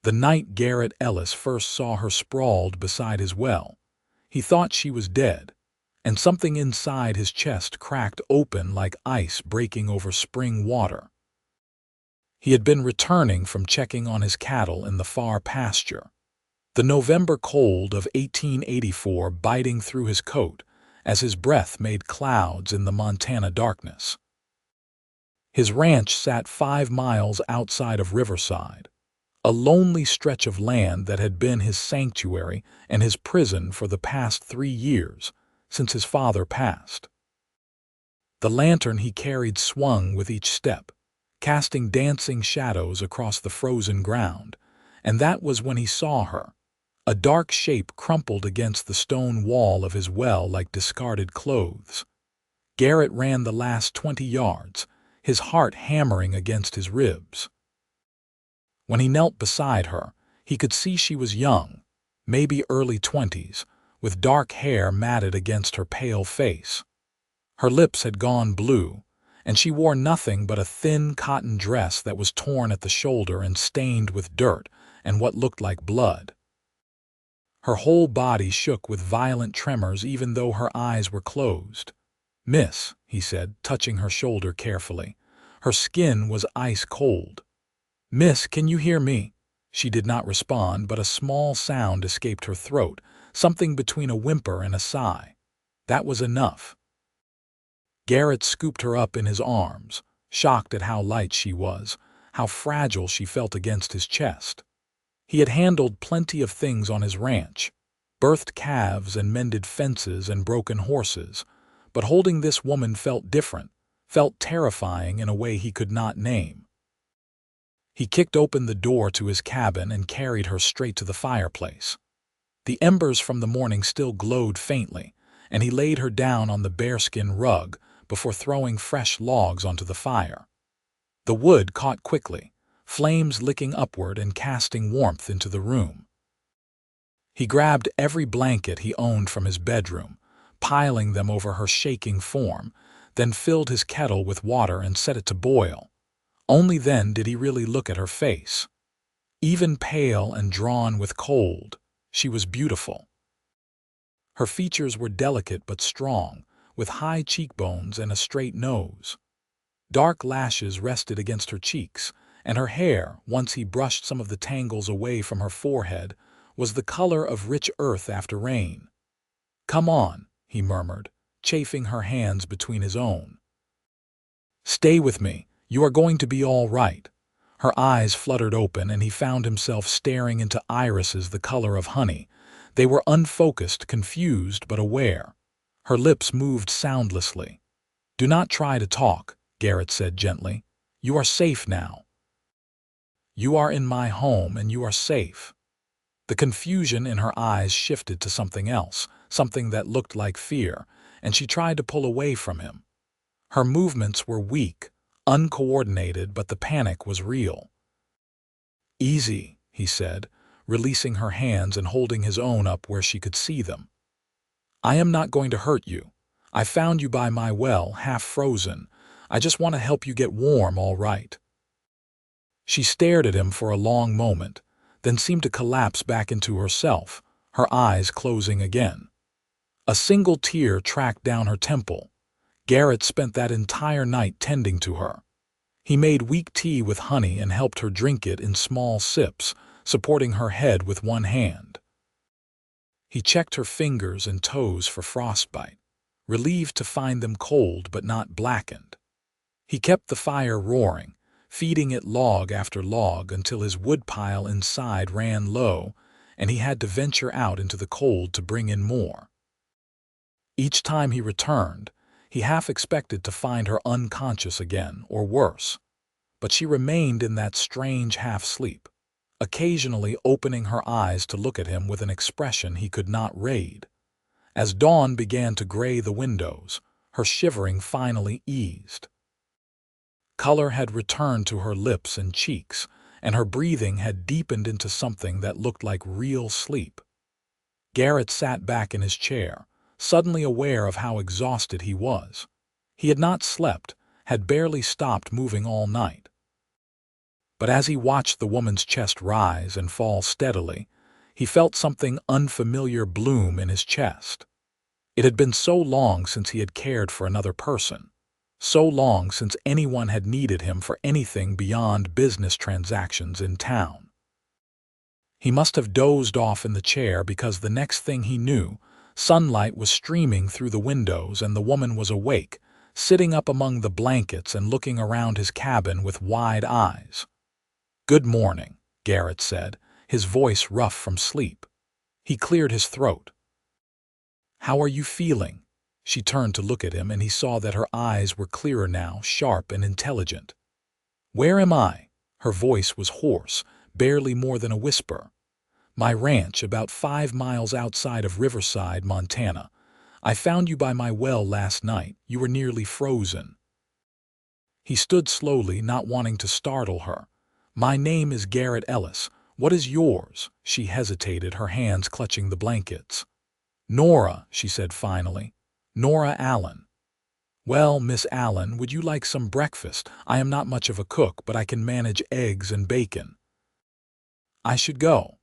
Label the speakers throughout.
Speaker 1: The night Garrett Ellis first saw her sprawled beside his well, he thought she was dead, and something inside his chest cracked open like ice breaking over spring water. He had been returning from checking on his cattle in the far pasture, the November cold of 1884 biting through his coat as his breath made clouds in the Montana darkness. His ranch sat 5 miles outside of Riverside, a lonely stretch of land that had been his sanctuary and his prison for the past 3 years, since his father passed. The lantern he carried swung with each step, casting dancing shadows across the frozen ground, and that was when he saw her, a dark shape crumpled against the stone wall of his well like discarded clothes. Garrett ran the last 20 yards, his heart hammering against his ribs. When he knelt beside her, he could see she was young, maybe early 20s, with dark hair matted against her pale face. Her lips had gone blue, and she wore nothing but a thin cotton dress that was torn at the shoulder and stained with dirt and what looked like blood. Her whole body shook with violent tremors even though her eyes were closed. "Miss," he said, touching her shoulder carefully. Her skin was ice cold. "Miss, can you hear me?" She did not respond, but a small sound escaped her throat, something between a whimper and a sigh. That was enough. Garrett scooped her up in his arms, shocked at how light she was, how fragile she felt against his chest. He had handled plenty of things on his ranch, birthed calves and mended fences and broken horses, but holding this woman felt different, felt terrifying in a way he could not name. He kicked open the door to his cabin and carried her straight to the fireplace. The embers from the morning still glowed faintly, and he laid her down on the bearskin rug before throwing fresh logs onto the fire. The wood caught quickly, flames licking upward and casting warmth into the room. He grabbed every blanket he owned from his bedroom, piling them over her shaking form, then filled his kettle with water and set it to boil. Only then did he really look at her face. Even pale and drawn with cold, she was beautiful. Her features were delicate but strong, with high cheekbones and a straight nose. Dark lashes rested against her cheeks, and her hair, once he brushed some of the tangles away from her forehead, was the color of rich earth after rain. "Come on," he murmured, chafing her hands between his own. "Stay with me. You are going to be all right." Her eyes fluttered open, and he found himself staring into irises the color of honey. They were unfocused, confused, but aware. Her lips moved soundlessly. "Do not try to talk," Garrett said gently. "You are safe now. You are in my home, and you are safe." The confusion in her eyes shifted to something else, something that looked like fear, and she tried to pull away from him. Her movements were weak, uncoordinated, but the panic was real. "Easy," he said, releasing her hands and holding his own up where she could see them. "I am not going to hurt you. I found you by my well, half frozen. I just want to help you get warm, all right." She stared at him for a long moment, then seemed to collapse back into herself, her eyes closing again. A single tear tracked down her temple. Garrett spent that entire night tending to her. He made weak tea with honey and helped her drink it in small sips, supporting her head with one hand. He checked her fingers and toes for frostbite, relieved to find them cold but not blackened. He kept the fire roaring, feeding it log after log until his woodpile inside ran low, and he had to venture out into the cold to bring in more. Each time he returned, he half expected to find her unconscious again, or worse. But she remained in that strange half-sleep, occasionally opening her eyes to look at him with an expression he could not read. As dawn began to gray the windows, her shivering finally eased. Color had returned to her lips and cheeks, and her breathing had deepened into something that looked like real sleep. Garrett sat back in his chair, suddenly aware of how exhausted he was. He had not slept, had barely stopped moving all night. But as he watched the woman's chest rise and fall steadily, he felt something unfamiliar bloom in his chest. It had been so long since he had cared for another person, so long since anyone had needed him for anything beyond business transactions in town. He must have dozed off in the chair because the next thing he knew, sunlight was streaming through the windows and the woman was awake, sitting up among the blankets and looking around his cabin with wide eyes. "Good morning," Garrett said, his voice rough from sleep. He cleared his throat. "How are you feeling?" She turned to look at him, and he saw that her eyes were clearer now, sharp and intelligent. "Where am I?" Her voice was hoarse, barely more than a whisper. "My ranch, about 5 miles outside of Riverside, Montana. I found you by my well last night. You were nearly frozen." He stood slowly, not wanting to startle her. "My name is Garrett Ellis. What is yours?" She hesitated, her hands clutching the blankets. "Nora," she said finally. "Nora Allen." "Well, Miss Allen, would you like some breakfast? I am not much of a cook, but I can manage eggs and bacon." "I should go."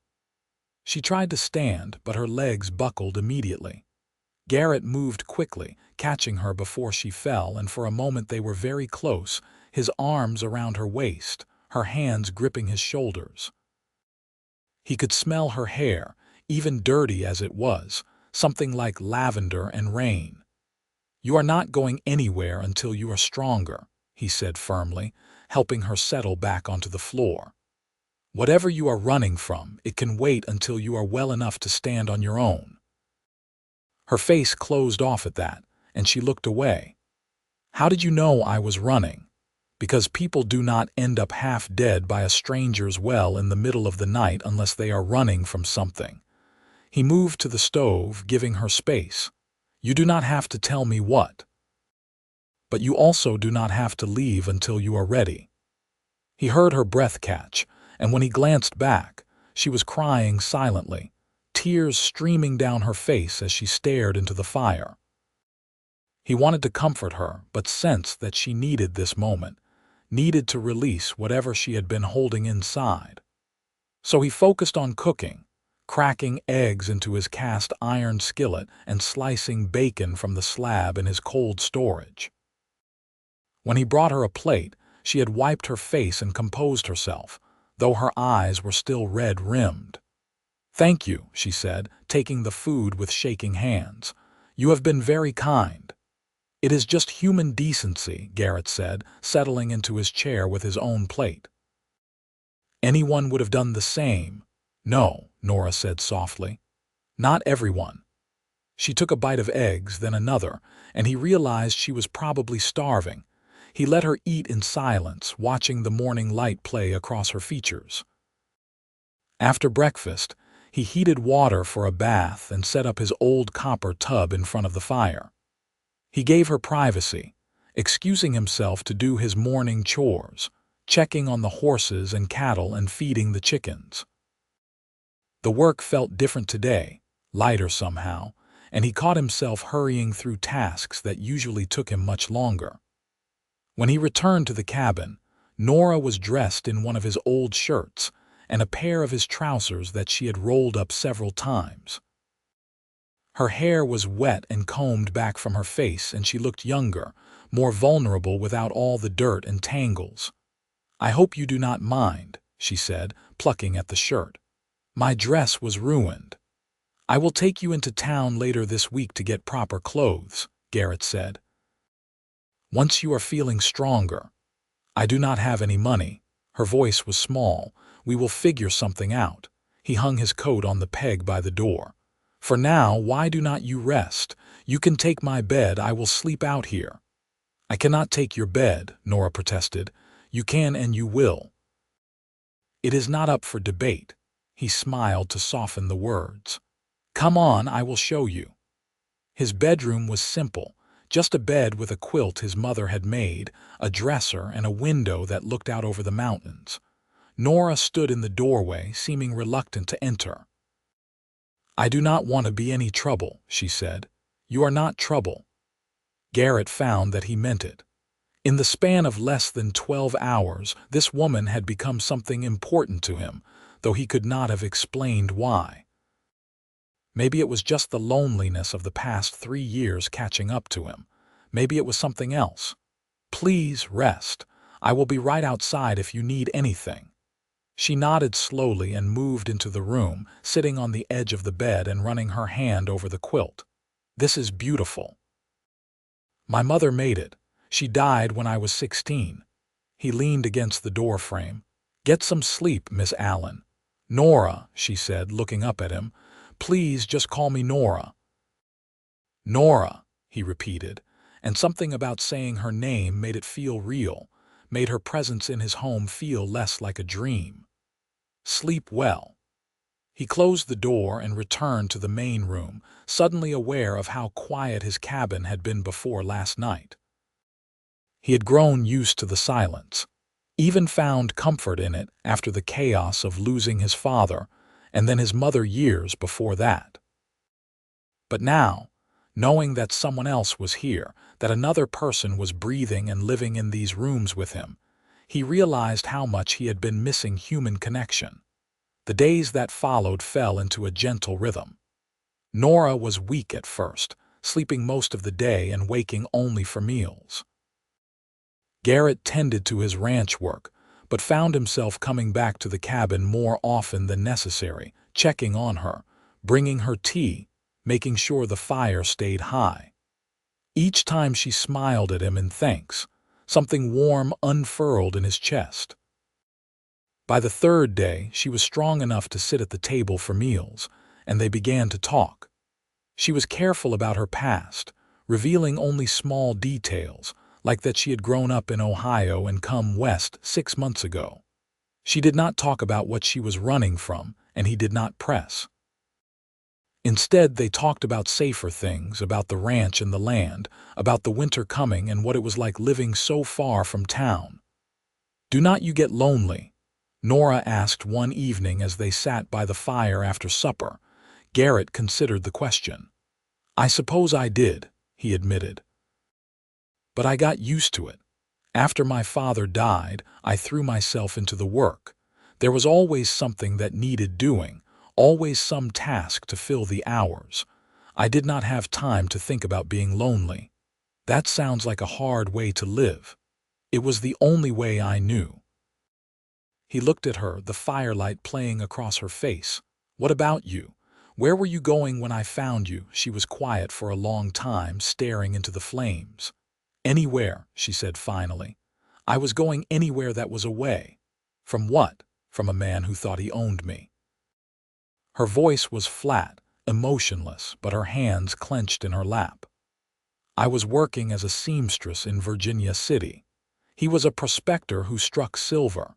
Speaker 1: She tried to stand, but her legs buckled immediately. Garrett moved quickly, catching her before she fell, and for a moment they were very close, his arms around her waist, her hands gripping his shoulders. He could smell her hair, even dirty as it was, something like lavender and rain. "You are not going anywhere until you are stronger," he said firmly, helping her settle back onto the floor. "Whatever you are running from, it can wait until you are well enough to stand on your own." Her face closed off at that, and she looked away. "How did you know I was running?" "Because people do not end up half dead by a stranger's well in the middle of the night unless they are running from something." He moved to the stove, giving her space. "You do not have to tell me what. But you also do not have to leave until you are ready." He heard her breath catch, and when he glanced back, she was crying silently, tears streaming down her face as she stared into the fire. He wanted to comfort her, but sensed that she needed this moment, needed to release whatever she had been holding inside. So he focused on cooking, cracking eggs into his cast iron skillet and slicing bacon from the slab in his cold storage. When he brought her a plate, she had wiped her face and composed herself, though her eyes were still red-rimmed. "Thank you," she said, taking the food with shaking hands. "You have been very kind." "It is just human decency," Garrett said, settling into his chair with his own plate. "Anyone would have done the same." "No," Nora said softly. "Not everyone." She took a bite of eggs, then another, and he realized she was probably starving. He let her eat in silence, watching the morning light play across her features. After breakfast, he heated water for a bath and set up his old copper tub in front of the fire. He gave her privacy, excusing himself to do his morning chores, checking on the horses and cattle and feeding the chickens. The work felt different today, lighter somehow, and he caught himself hurrying through tasks that usually took him much longer. When he returned to the cabin, Nora was dressed in one of his old shirts and a pair of his trousers that she had rolled up several times. Her hair was wet and combed back from her face, and she looked younger, more vulnerable without all the dirt and tangles. "I hope you do not mind," she said, plucking at the shirt. "My dress was ruined." "I will take you into town later this week to get proper clothes," Garrett said. "Once you are feeling stronger." "I do not have any money." Her voice was small. "We will figure something out." He hung his coat on the peg by the door. "For now, why do not you rest? You can take my bed. I will sleep out here." "I cannot take your bed," Nora protested. "You can and you will." "It is not up for debate." He smiled to soften the words. "Come on, I will show you." His bedroom was simple, just a bed with a quilt his mother had made, a dresser, and a window that looked out over the mountains. Nora stood in the doorway, seeming reluctant to enter. "I do not want to be any trouble," she said. "You are not trouble." Garrett found that he meant it. In the span of less than 12 hours, this woman had become something important to him, though he could not have explained why. Maybe it was just the loneliness of the past 3 years catching up to him. Maybe it was something else. "Please rest. I will be right outside if you need anything." She nodded slowly and moved into the room, sitting on the edge of the bed and running her hand over the quilt. "This is beautiful. My mother made it. She died when I was 16. He leaned against the door frame. "Get some sleep, Miss Allen." "Nora," she said, looking up at him. "Please just call me Nora." "Nora," he repeated, and something about saying her name made it feel real, made her presence in his home feel less like a dream. "Sleep well." He closed the door and returned to the main room, suddenly aware of how quiet his cabin had been before last night. He had grown used to the silence, even found comfort in it after the chaos of losing his father and then his mother years before that. But now, knowing that someone else was here, that another person was breathing and living in these rooms with him, he realized how much he had been missing human connection. The days that followed fell into a gentle rhythm. Nora was weak at first, sleeping most of the day and waking only for meals. Garrett tended to his ranch work, but found himself coming back to the cabin more often than necessary, checking on her, bringing her tea, making sure the fire stayed high. Each time she smiled at him in thanks, something warm unfurled in his chest. By the third day, she was strong enough to sit at the table for meals, and they began to talk. She was careful about her past, revealing only small details, like that she had grown up in Ohio and come west 6 months ago. She did not talk about what she was running from, and he did not press. Instead, they talked about safer things, about the ranch and the land, about the winter coming and what it was like living so far from town. "Do not you get lonely?" Nora asked one evening as they sat by the fire after supper. Garrett considered the question. "I suppose I did," he admitted. "But I got used to it. After my father died, I threw myself into the work. There was always something that needed doing, always some task to fill the hours. I did not have time to think about being lonely. That sounds like a hard way to live. It was the only way I knew." He looked at her, the firelight playing across her face. "What about you? Where were you going when I found you?" She was quiet for a long time, staring into the flames. "Anywhere," she said finally. "I was going anywhere that was away." "From what?" "From a man who thought he owned me." Her voice was flat, emotionless, but her hands clenched in her lap. "I was working as a seamstress in Virginia City. He was a prospector who struck silver.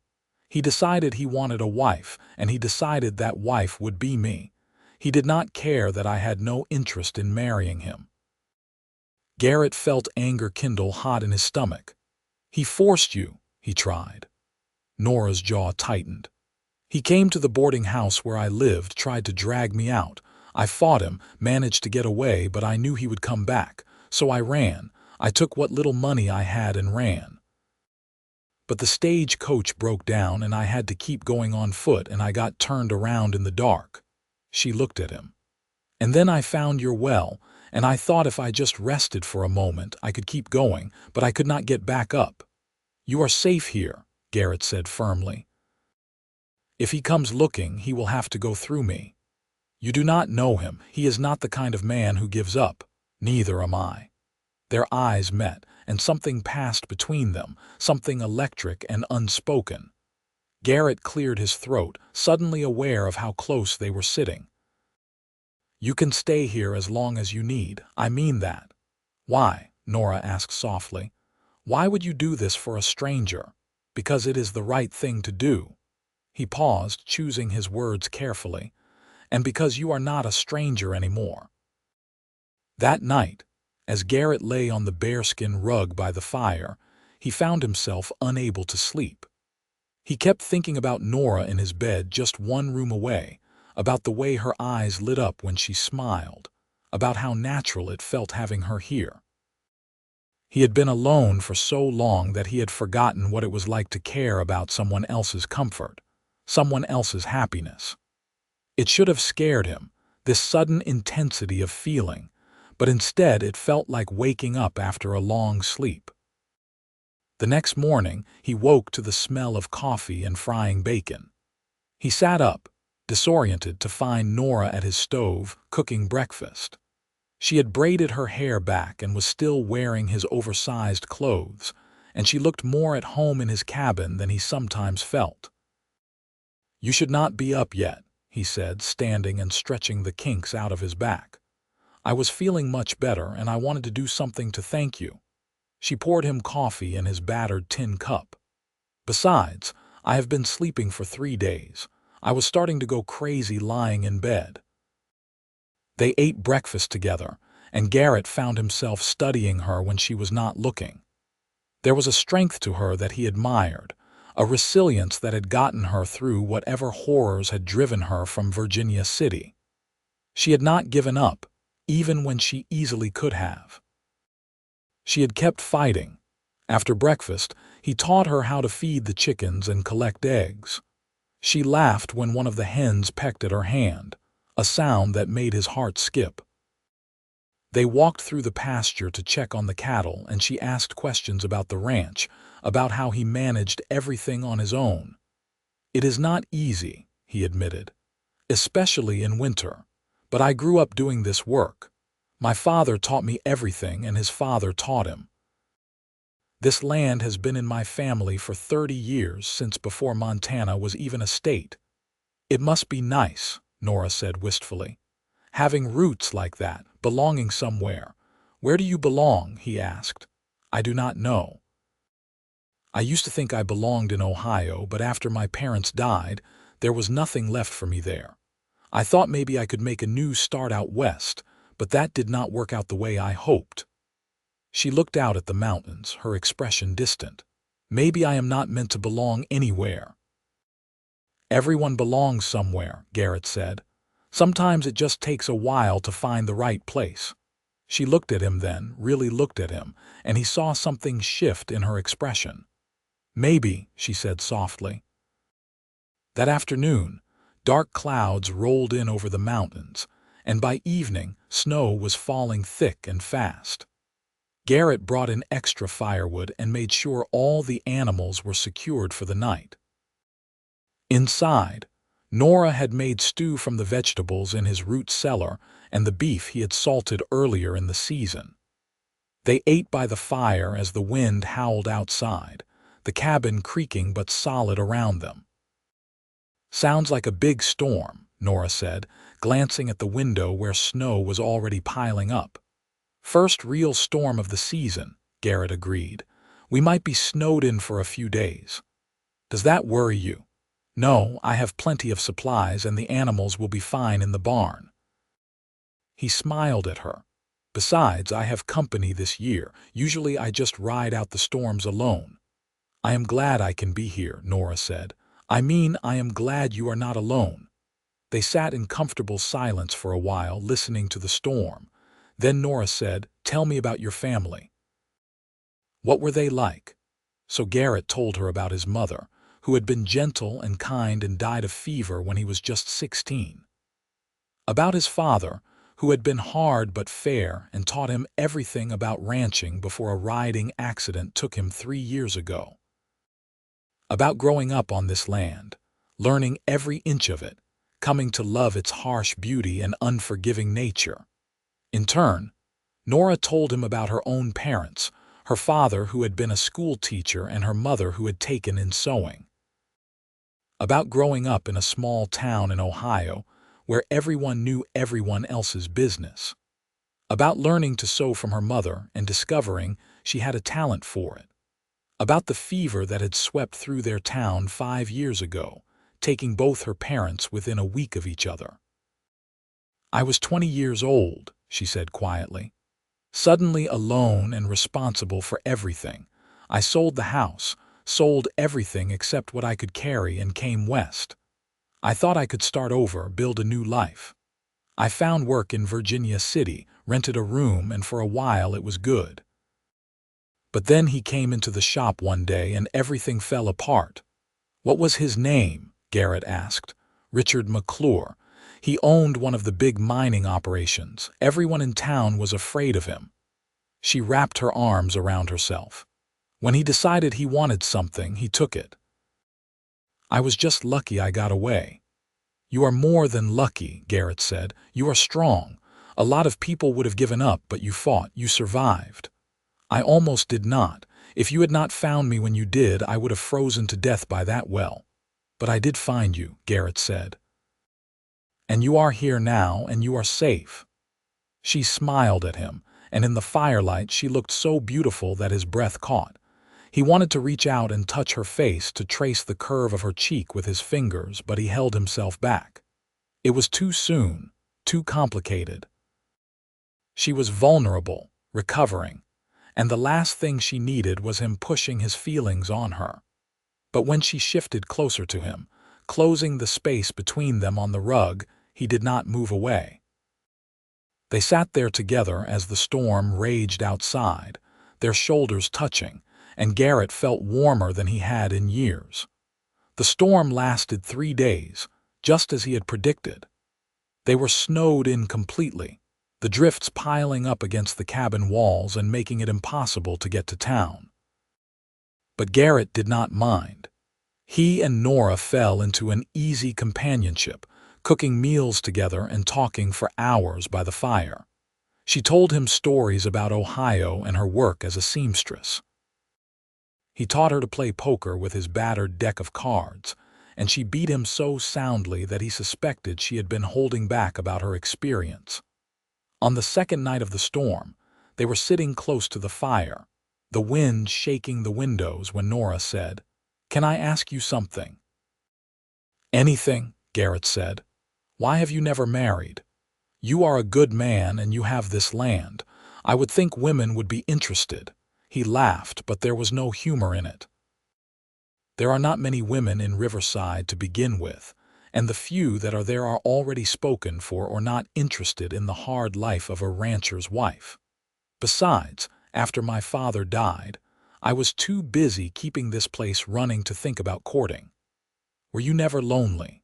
Speaker 1: He decided he wanted a wife, and he decided that wife would be me. He did not care that I had no interest in marrying him." Garrett felt anger kindle hot in his stomach. "He forced you," he tried. Nora's jaw tightened. "He came to the boarding house where I lived, tried to drag me out. I fought him, managed to get away, but I knew he would come back. So I ran. I took what little money I had and ran. But the stage coach broke down and I had to keep going on foot and I got turned around in the dark." She looked at him. "And then I found your well, and I thought if I just rested for a moment I could keep going, but I could not get back up." "You are safe here," Garrett said firmly. "If he comes looking, he will have to go through me. You do not know him. He is not the kind of man who gives up. Neither am I." Their eyes met, and something passed between them, something electric and unspoken. Garrett cleared his throat, suddenly aware of how close they were sitting. "You can stay here as long as you need. I mean that." "Why?" Nora asked softly. "Why would you do this for a stranger?" "Because it is the right thing to do." He paused, choosing his words carefully. "And because you are not a stranger anymore." That night, as Garrett lay on the bearskin rug by the fire, he found himself unable to sleep. He kept thinking about Nora in his bed just one room away, about the way her eyes lit up when she smiled, about how natural it felt having her here. He had been alone for so long that he had forgotten what it was like to care about someone else's comfort, someone else's happiness. It should have scared him, this sudden intensity of feeling, but instead it felt like waking up after a long sleep. The next morning, he woke to the smell of coffee and frying bacon. He sat up, disoriented, to find Nora at his stove, cooking breakfast. She had braided her hair back and was still wearing his oversized clothes, and she looked more at home in his cabin than he sometimes felt. "You should not be up yet," he said, standing and stretching the kinks out of his back. "I was feeling much better, and I wanted to do something to thank you." She poured him coffee in his battered tin cup. "Besides, I have been sleeping for 3 days. I was starting to go crazy lying in bed." They ate breakfast together, and Garrett found himself studying her when she was not looking. There was a strength to her that he admired, a resilience that had gotten her through whatever horrors had driven her from Virginia City. She had not given up, even when she easily could have. She had kept fighting. After breakfast, he taught her how to feed the chickens and collect eggs. She laughed when one of the hens pecked at her hand, a sound that made his heart skip. They walked through the pasture to check on the cattle, and she asked questions about the ranch, about how he managed everything on his own. "It is not easy," he admitted, "especially in winter, but I grew up doing this work. My father taught me everything, and his father taught him. This land has been in my family for 30 years, since before Montana was even a state." "It must be nice," Nora said wistfully, "having roots like that, belonging somewhere." "Where do you belong?" he asked. "I do not know. I used to think I belonged in Ohio, but after my parents died, there was nothing left for me there. I thought maybe I could make a new start out west, but that did not work out the way I hoped." She looked out at the mountains, her expression distant. "Maybe I am not meant to belong anywhere." "Everyone belongs somewhere," Garrett said. "Sometimes it just takes a while to find the right place." She looked at him then, really looked at him, and he saw something shift in her expression. "Maybe," she said softly. That afternoon, dark clouds rolled in over the mountains, and by evening, snow was falling thick and fast. Garrett brought in extra firewood and made sure all the animals were secured for the night. Inside, Nora had made stew from the vegetables in his root cellar and the beef he had salted earlier in the season. They ate by the fire as the wind howled outside, the cabin creaking but solid around them. "Sounds like a big storm," Nora said, glancing at the window where snow was already piling up. "First real storm of the season," Garrett agreed. "We might be snowed in for a few days." "Does that worry you?" "No, I have plenty of supplies and the animals will be fine in the barn." He smiled at her. "Besides, I have company this year. Usually I just ride out the storms alone." "I am glad I can be here," Nora said. "I mean, I am glad you are not alone." They sat in comfortable silence for a while, listening to the storm. Then Nora said, "Tell me about your family. What were they like?" So Garrett told her about his mother, who had been gentle and kind and died of fever when he was just 16. About his father, who had been hard but fair and taught him everything about ranching before a riding accident took him 3 years ago. About growing up on this land, learning every inch of it, coming to love its harsh beauty and unforgiving nature. In turn, Nora told him about her own parents, her father who had been a school teacher and her mother who had taken in sewing. About growing up in a small town in Ohio where everyone knew everyone else's business. About learning to sew from her mother and discovering she had a talent for it. About the fever that had swept through their town 5 years ago, taking both her parents within a week of each other. "I was 20 years old," she said quietly. "Suddenly alone and responsible for everything. I sold the house, sold everything except what I could carry and came west. I thought I could start over, build a new life. I found work in Virginia City, rented a room, and for a while it was good. But then he came into the shop one day and everything fell apart. "What was his name?" Garrett asked. "Richard McClure. He owned one of the big mining operations. Everyone in town was afraid of him." She wrapped her arms around herself. "When he decided he wanted something, he took it. I was just lucky I got away." "You are more than lucky," Garrett said. "You are strong. A lot of people would have given up, but you fought. You survived." "I almost did not. If you had not found me when you did, I would have frozen to death by that well. But I did find you," Garrett said. "And you are here now, and you are safe." She smiled at him, and in the firelight she looked so beautiful that his breath caught. He wanted to reach out and touch her face, to trace the curve of her cheek with his fingers, but he held himself back. It was too soon, too complicated. She was vulnerable, recovering, and the last thing she needed was him pushing his feelings on her. But when she shifted closer to him, closing the space between them on the rug, he did not move away. They sat there together as the storm raged outside, their shoulders touching, and Garrett felt warmer than he had in years. The storm lasted 3 days, just as he had predicted. They were snowed in completely, the drifts piling up against the cabin walls and making it impossible to get to town. But Garrett did not mind. He and Nora fell into an easy companionship, cooking meals together and talking for hours by the fire. She told him stories about Ohio and her work as a seamstress. He taught her to play poker with his battered deck of cards, and she beat him so soundly that he suspected she had been holding back about her experience. On the second night of the storm, they were sitting close to the fire, the wind shaking the windows, when Nora said, "Can I ask you something?" "Anything," Garrett said. "Why have you never married? You are a good man and you have this land. I would think women would be interested." He laughed, but there was no humor in it. "There are not many women in Riverside to begin with, and the few that are there are already spoken for or not interested in the hard life of a rancher's wife. Besides, after my father died, I was too busy keeping this place running to think about courting. Were you never lonely?"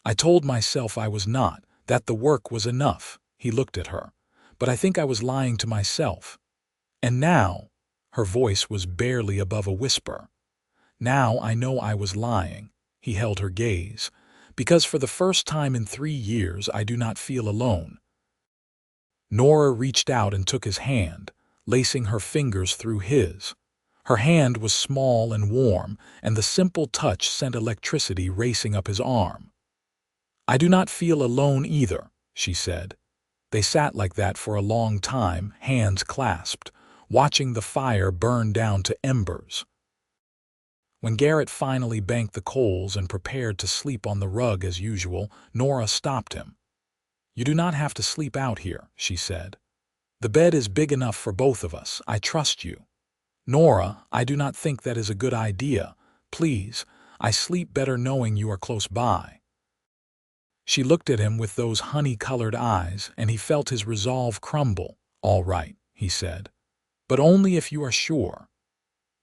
Speaker 1: "I told myself I was not, that the work was enough." He looked at her. "But I think I was lying to myself. And now," her voice was barely above a whisper, "now I know I was lying." He held her gaze. "Because for the first time in 3 years I do not feel alone." Nora reached out and took his hand, lacing her fingers through his. Her hand was small and warm, and the simple touch sent electricity racing up his arm. "I do not feel alone either," she said. They sat like that for a long time, hands clasped, watching the fire burn down to embers. When Garrett finally banked the coals and prepared to sleep on the rug as usual, Nora stopped him. "You do not have to sleep out here," she said. "The bed is big enough for both of us. I trust you." "Nora, I do not think that is a good idea. Please, I sleep better knowing you are close by." She looked at him with those honey-colored eyes, and he felt his resolve crumble. "All right," he said. "But only if you are sure."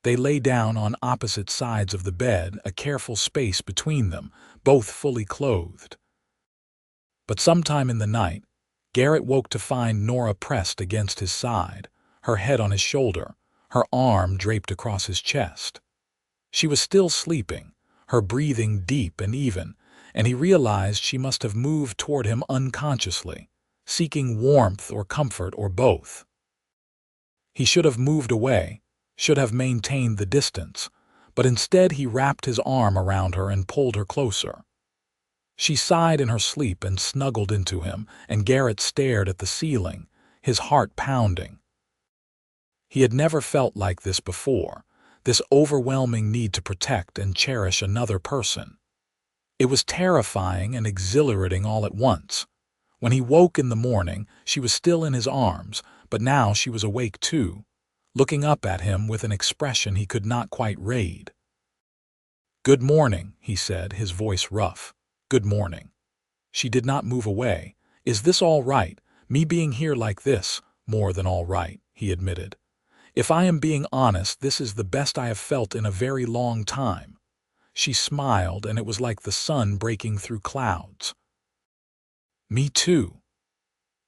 Speaker 1: They lay down on opposite sides of the bed, a careful space between them, both fully clothed. But sometime in the night, Garrett woke to find Nora pressed against his side, her head on his shoulder, her arm draped across his chest. She was still sleeping, her breathing deep and even, and he realized she must have moved toward him unconsciously, seeking warmth or comfort or both. He should have moved away, should have maintained the distance, but instead he wrapped his arm around her and pulled her closer. She sighed in her sleep and snuggled into him, and Garrett stared at the ceiling, his heart pounding. He had never felt like this before, this overwhelming need to protect and cherish another person. It was terrifying and exhilarating all at once. When he woke in the morning, she was still in his arms, but now she was awake too, looking up at him with an expression he could not quite read. "Good morning," he said, his voice rough. "Good morning." She did not move away. "Is this all right? Me being here like this?" "More than all right," he admitted. If I am being honest, this is the best I have felt in a very long time." She smiled, and it was like the sun breaking through clouds. "Me too."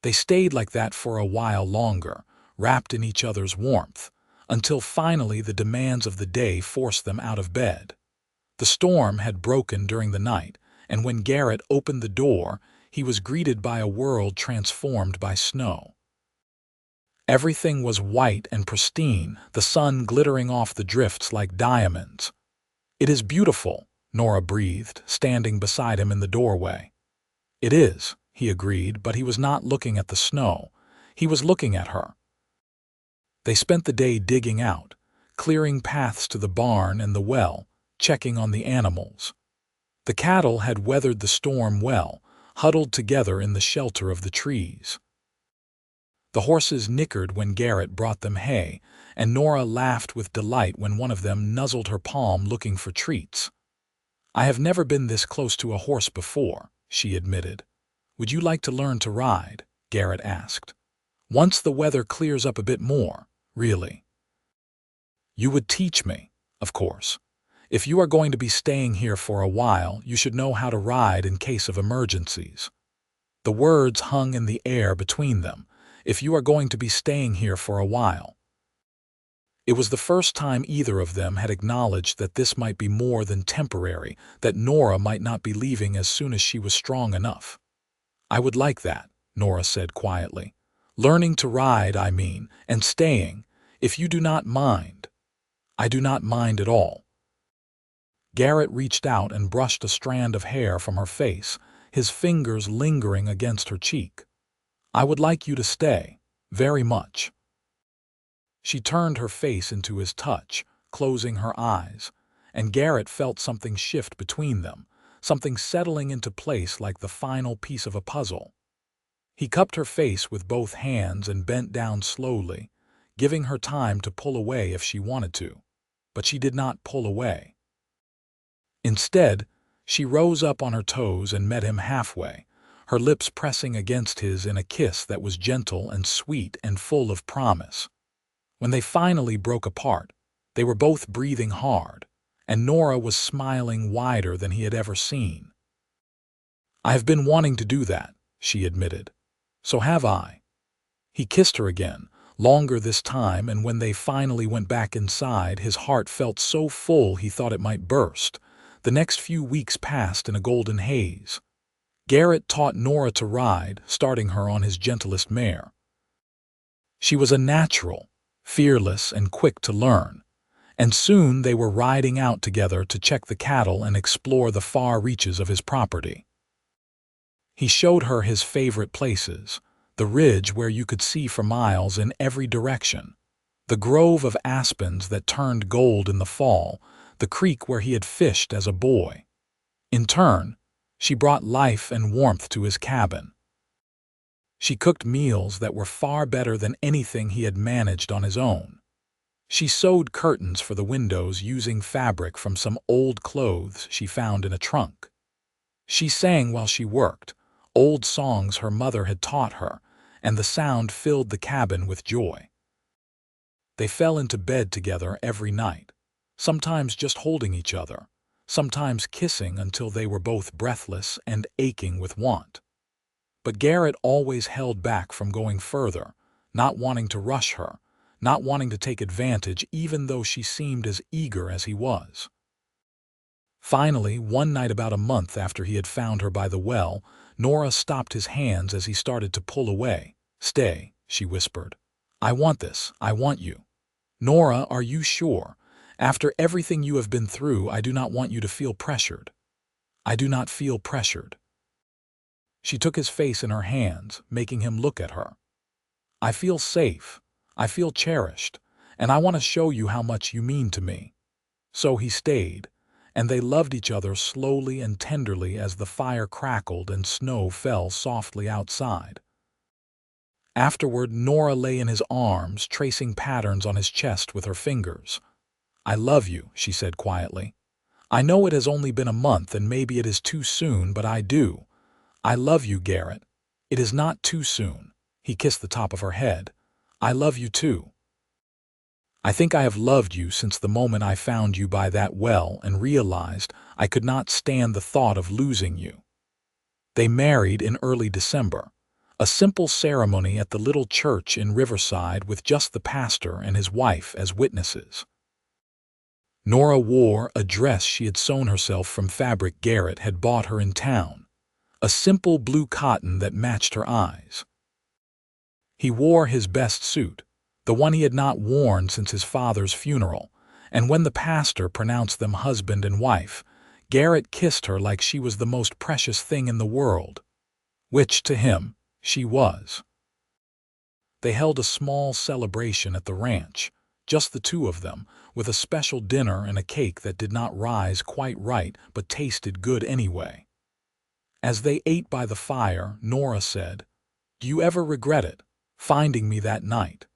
Speaker 1: They stayed like that for a while longer, wrapped in each other's warmth, until finally the demands of the day forced them out of bed. The storm had broken during the night, and when Garrett opened the door, he was greeted by a world transformed by snow. Everything was white and pristine, the sun glittering off the drifts like diamonds. "It is beautiful," Nora breathed, standing beside him in the doorway. "It is," he agreed, but he was not looking at the snow. He was looking at her. They spent the day digging out, clearing paths to the barn and the well, checking on the animals. The cattle had weathered the storm well, huddled together in the shelter of the trees. The horses nickered when Garrett brought them hay, and Nora laughed with delight when one of them nuzzled her palm looking for treats. "I have never been this close to a horse before," she admitted. "Would you like to learn to ride?" Garrett asked. "Once the weather clears up a bit more, really." "You would teach me, of course. If you are going to be staying here for a while, you should know how to ride in case of emergencies." The words hung in the air between them. If you are going to be staying here for a while. It was the first time either of them had acknowledged that this might be more than temporary, that Nora might not be leaving as soon as she was strong enough. "I would like that," Nora said quietly. "Learning to ride, I mean, and staying, if you do not mind." "I do not mind at all." Garrett reached out and brushed a strand of hair from her face, his fingers lingering against her cheek. "I would like you to stay, very much." She turned her face into his touch, closing her eyes, and Garrett felt something shift between them, something settling into place like the final piece of a puzzle. He cupped her face with both hands and bent down slowly, giving her time to pull away if she wanted to, but she did not pull away. Instead, she rose up on her toes and met him halfway, her lips pressing against his in a kiss that was gentle and sweet and full of promise. When they finally broke apart, they were both breathing hard, and Nora was smiling wider than he had ever seen. "I have been wanting to do that," she admitted. "So have I." He kissed her again, longer this time, and when they finally went back inside, his heart felt so full he thought it might burst. The next few weeks passed in a golden haze. Garrett taught Nora to ride, starting her on his gentlest mare. She was a natural, fearless and quick to learn, and soon they were riding out together to check the cattle and explore the far reaches of his property. He showed her his favorite places, the ridge where you could see for miles in every direction, the grove of aspens that turned gold in the fall, the creek where he had fished as a boy. In turn, she brought life and warmth to his cabin. She cooked meals that were far better than anything he had managed on his own. She sewed curtains for the windows using fabric from some old clothes she found in a trunk. She sang while she worked, old songs her mother had taught her, and the sound filled the cabin with joy. They fell into bed together every night, sometimes just holding each other, sometimes kissing until they were both breathless and aching with want. But Garrett always held back from going further, not wanting to rush her, not wanting to take advantage even though she seemed as eager as he was. Finally, one night about a month after he had found her by the well, Nora stopped his hands as he started to pull away. "Stay," she whispered. "I want this. I want you." "Nora, are you sure? After everything you have been through, I do not want you to feel pressured." "I do not feel pressured." She took his face in her hands, making him look at her. "I feel safe. I feel cherished, and I want to show you how much you mean to me." So he stayed, and they loved each other slowly and tenderly as the fire crackled and snow fell softly outside. Afterward, Nora lay in his arms, tracing patterns on his chest with her fingers. "I love you," she said quietly. "I know it has only been a month and maybe it is too soon, but I do. I love you, Garrett. It is not too soon." He kissed the top of her head. "I love you too." I think I have loved you since the moment I found you by that well and realized I could not stand the thought of losing you." They married in early December, a simple ceremony at the little church in Riverside with just the pastor and his wife as witnesses. Nora wore a dress she had sewn herself from fabric Garrett had bought her in town, a simple blue cotton that matched her eyes. He wore his best suit, the one he had not worn since his father's funeral, and when the pastor pronounced them husband and wife, Garrett kissed her like she was the most precious thing in the world, which, to him, she was. They held a small celebration at the ranch, just the two of them, with a special dinner and a cake that did not rise quite right but tasted good anyway. As they ate by the fire, Nora said, "Do you ever regret it, finding me that night?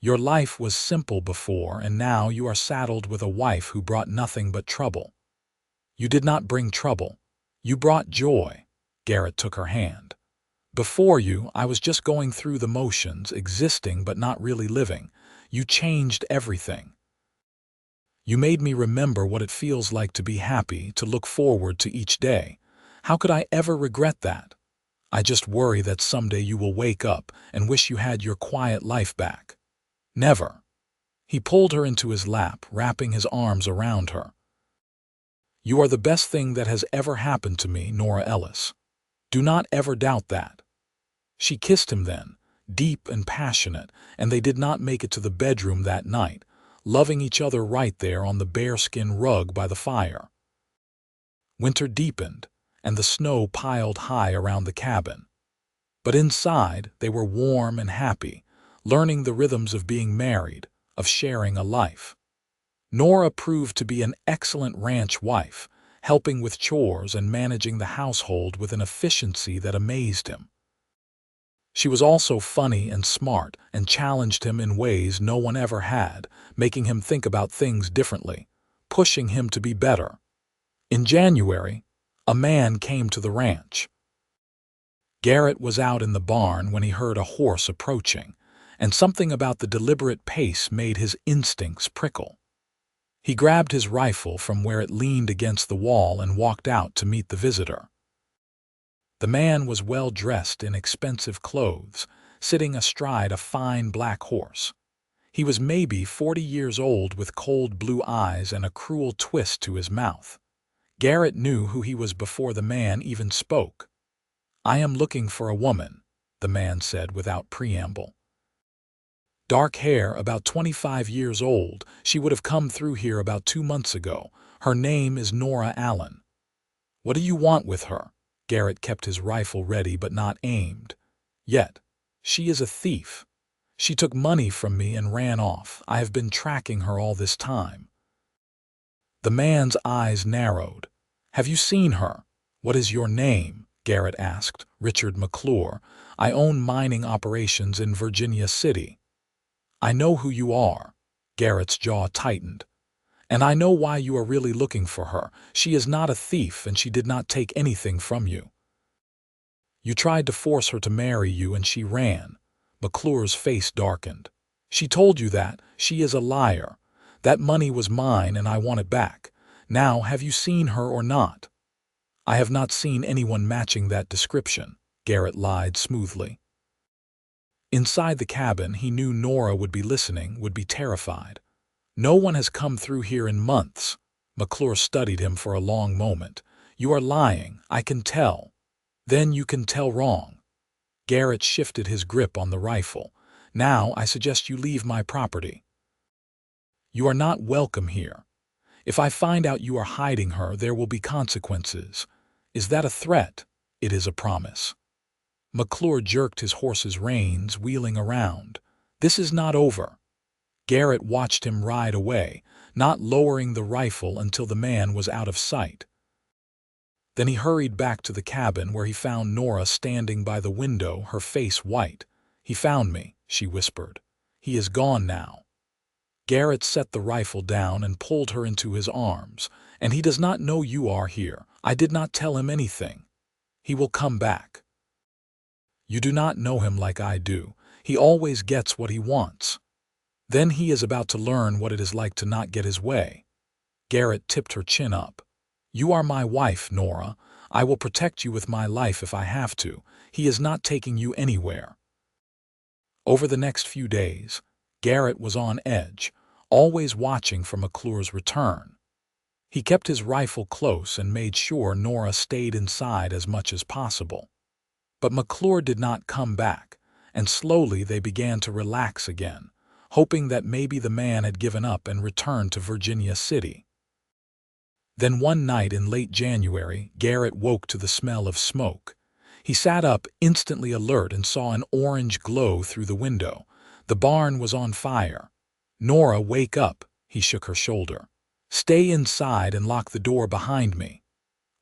Speaker 1: Your life was simple before, and now you are saddled with a wife who brought nothing but trouble." "You did not bring trouble. You brought joy." Garrett took her hand. "Before you, I was just going through the motions, existing but not really living. You changed everything. You made me remember what it feels like to be happy, to look forward to each day. How could I ever regret that? I just worry that someday you will wake up and wish you had your quiet life back." "Never." He pulled her into his lap, wrapping his arms around her. "You are the best thing that has ever happened to me, Nora Ellis. Do not ever doubt that." She kissed him then, deep and passionate, and they did not make it to the bedroom that night, loving each other right there on the bearskin rug by the fire. Winter deepened, and the snow piled high around the cabin. But inside, they were warm and happy, learning the rhythms of being married, of sharing a life. Nora proved to be an excellent ranch wife, helping with chores and managing the household with an efficiency that amazed him. She was also funny and smart and challenged him in ways no one ever had, making him think about things differently, pushing him to be better. In January, a man came to the ranch. Garrett was out in the barn when he heard a horse approaching, and something about the deliberate pace made his instincts prickle. He grabbed his rifle from where it leaned against the wall and walked out to meet the visitor. The man was well dressed in expensive clothes, sitting astride a fine black horse. He was maybe 40 years old with cold blue eyes and a cruel twist to his mouth. Garrett knew who he was before the man even spoke. "I am looking for a woman," the man said without preamble. "Dark hair, about 25 years old. She would have come through here about 2 months ago. Her name is Nora Allen." "What do you want with her?" Garrett kept his rifle ready but not aimed. "Yet, she is a thief. She took money from me and ran off. I have been tracking her all this time." The man's eyes narrowed. "Have you seen her?" "What is your name?" Garrett asked. "Richard McClure. I own mining operations in Virginia City." "I know who you are." Garrett's jaw tightened. "And I know why you are really looking for her. She is not a thief, and she did not take anything from you. You tried to force her to marry you, and she ran." McClure's face darkened. "She told you that. She is a liar. That money was mine, and I want it back. Now, have you seen her or not?" "I have not seen anyone matching that description," Garrett lied smoothly. Inside the cabin, he knew Nora would be listening, would be terrified. "No one has come through here in months." McClure studied him for a long moment. "You are lying. I can tell." "Then you can tell wrong." Garrett shifted his grip on the rifle. "Now I suggest you leave my property. You are not welcome here. If I find out you are hiding her, there will be consequences." "Is that a threat?" "It is a promise." McClure jerked his horse's reins, wheeling around. "This is not over." Garrett watched him ride away, not lowering the rifle until the man was out of sight. Then he hurried back to the cabin where he found Nora standing by the window, her face white. "He found me," she whispered. "He is gone now." Garrett set the rifle down and pulled her into his arms. "And he does not know you are here. I did not tell him anything. He will come back. You do not know him like I do. He always gets what he wants." Then he is about to learn what it is like to not get his way. Garrett tipped her chin up. You are my wife, Nora. I will protect you with my life if I have to. He is not taking you anywhere. Over the next few days, Garrett was on edge, always watching for McClure's return. He kept his rifle close and made sure Nora stayed inside as much as possible. But McClure did not come back, and slowly they began to relax again, hoping that maybe the man had given up and returned to Virginia City. Then one night in late January, Garrett woke to the smell of smoke. He sat up, instantly alert, and saw an orange glow through the window. The barn was on fire. Nora, wake up, he shook her shoulder. Stay inside and lock the door behind me.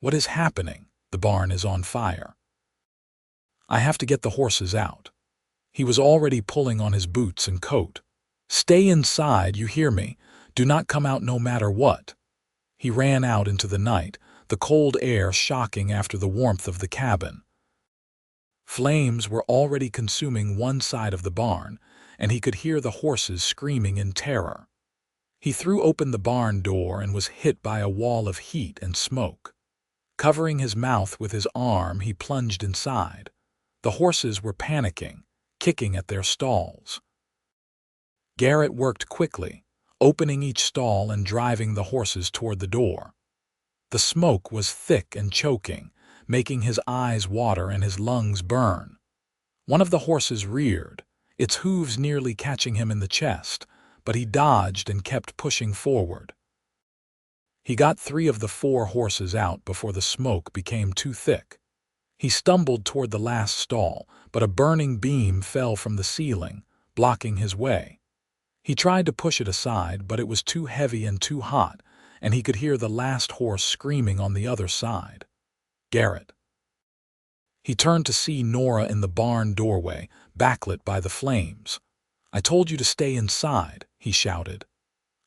Speaker 1: What is happening? The barn is on fire. I have to get the horses out. He was already pulling on his boots and coat. Stay inside, you hear me? Do not come out no matter what. He ran out into the night, the cold air shocking after the warmth of the cabin. Flames were already consuming one side of the barn, and he could hear the horses screaming in terror. He threw open the barn door and was hit by a wall of heat and smoke. Covering his mouth with his arm, he plunged inside. The horses were panicking, kicking at their stalls. Garrett worked quickly, opening each stall and driving the horses toward the door. The smoke was thick and choking, making his eyes water and his lungs burn. One of the horses reared, its hooves nearly catching him in the chest, but he dodged and kept pushing forward. He got 3 of the 4 horses out before the smoke became too thick. He stumbled toward the last stall, but a burning beam fell from the ceiling, blocking his way. He tried to push it aside, but it was too heavy and too hot, and he could hear the last horse screaming on the other side. Garrett. He turned to see Nora in the barn doorway, backlit by the flames. I told you to stay inside, he shouted.